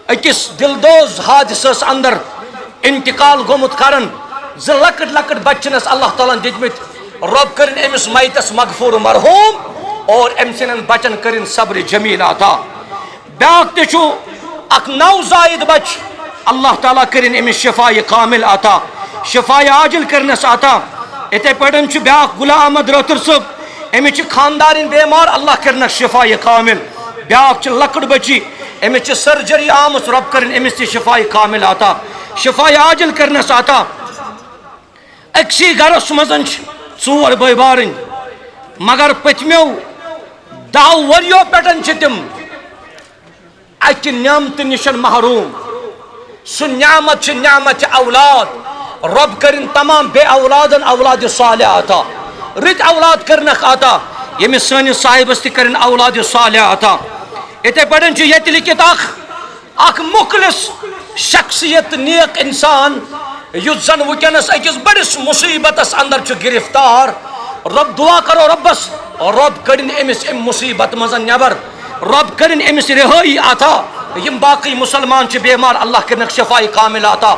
اکس دلدوز حادثس اندر انتقال گومت کرن ز لکٹ لکٹ بچنس اللہ تعالیٰ دتمت رب کرن امس میتس مغفور مرحوم اور ام سنن بچن کرن صبر جمیل عطا بیاکھ تہ چھو اک نو زائد بچ اللہ تعالیٰ کرن امس شفاء کامل عطا شفاء عاجل کرنس عطا اتھے پٹن چھ بیاکھ غلام احمد راتر صاحب امس چھ خاندارن بیمار اللہ کرنس شفاء کامل بیاکھ چھ لکڑ بچی امس چھ سرجری آمس رب کرن امس تہ شفاء کامل عطا شفاء عاجل کرنس عطا اکسی گرس مزن ژور بٲے بارن مگر پتمیو 10 وریو پٹن چھ تم اکہ نعمت نشن محروم سہ نعمت چھ نعمت اولاد رب کرن تمام بے اولادن اولاد صالح عطا رت اولاد کرنک عطا یمس سانس صاحبس تہ کرن اولاد صالح عطا اتھے پٹن چھ یت لکھت اخ مخلص شخصیت نیک انسان یس زن ونکس اکس بڑس مصیبتس اندر چھ گرفتار رب دعا کرو ربس رب کرن امس ام مصیبت مزن نبر رب کرن امس رہائی عطا یم باقی مسلمان چھ بیمار اللہ کرنک شفاء کامل عطا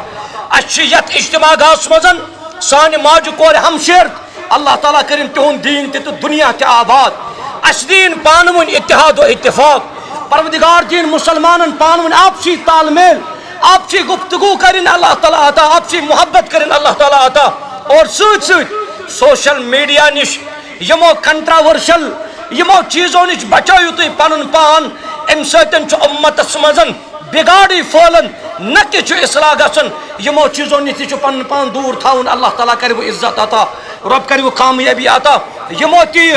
اچھ یت اجتماع گاس مزن سان ماج کور ہمشیر اللہ تعالیٰ کرن تہن دین تہ دنیا تہ آباد اس دین پانون اتحاد و اتفاق پروردگار دین مسلمانن پانون آپسی تال میل آپسی گفتگو کرن اللہ تعالیٰ عطا آپسی محبت کرن اللہ تعالیٰ عطا اور سوچ سوچ سوشل میڈیا نش یمو کنٹراورشل یمو چیزوں نش بچائیو تھی پنن پان ام سۭتۍ چھُ اُمتس منٛز بگاڑی پھہلان نہ کہ چھُ اصلاح گژھان یمو چیزوں نش تہِ چھُ پنن پان دور تھاوُن اللہ تعالیٰ کرِ وہ عزت عطا رب کرِ وہ کامیابی عطا یمو تہِ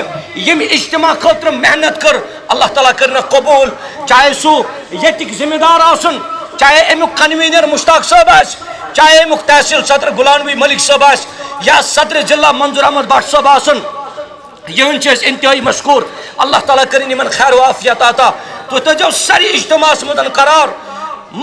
یم اجتماع خٲطرٕ محنت کر اللہ تعالیٰ کرنکھ قبول چاہے سُہ ییٚتِکۍ ذمہ دار آسن چاہے امیُک کنویٖنر مشتاق صٲب آسہِ چاہے امیُک تحصیل صدر غلام نبی ملک صٲب آسہِ یا صدر ضلع منظور احمد بٹ صٲب آسن یہن چھِ أسۍ انتہائی مشکور اللہ تعالیٰ کرن یمن خیر و عافیت عطا تُہۍ تھٲیزیو ساری اجتماعس منٛز قرار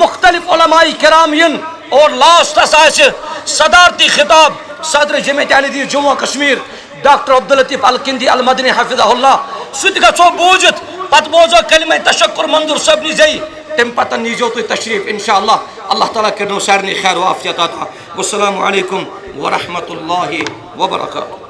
مختلف علماء کرام ین اور لاسٹس آسہِ صدارتی خطاب صدر جمعیت اہل حدیث جموں کشمیر ڈاکٹر عبداللطیف الکندی المدنی حفظہ اللہ سُہ تہِ گژھو بوٗزِتھ پتہٕ بوزو کلمہ تشکر منظور صٲبنہِ زیٚیہِ تمہِ پتہٕ نیٖزیو تُہۍ تشریٖف انشاءاللہ اللہ تعالیٰ کرنو سارنٕے خیر و عافیت عطا والسلام علیکم ورحمۃ اللہ وبرکاتہ.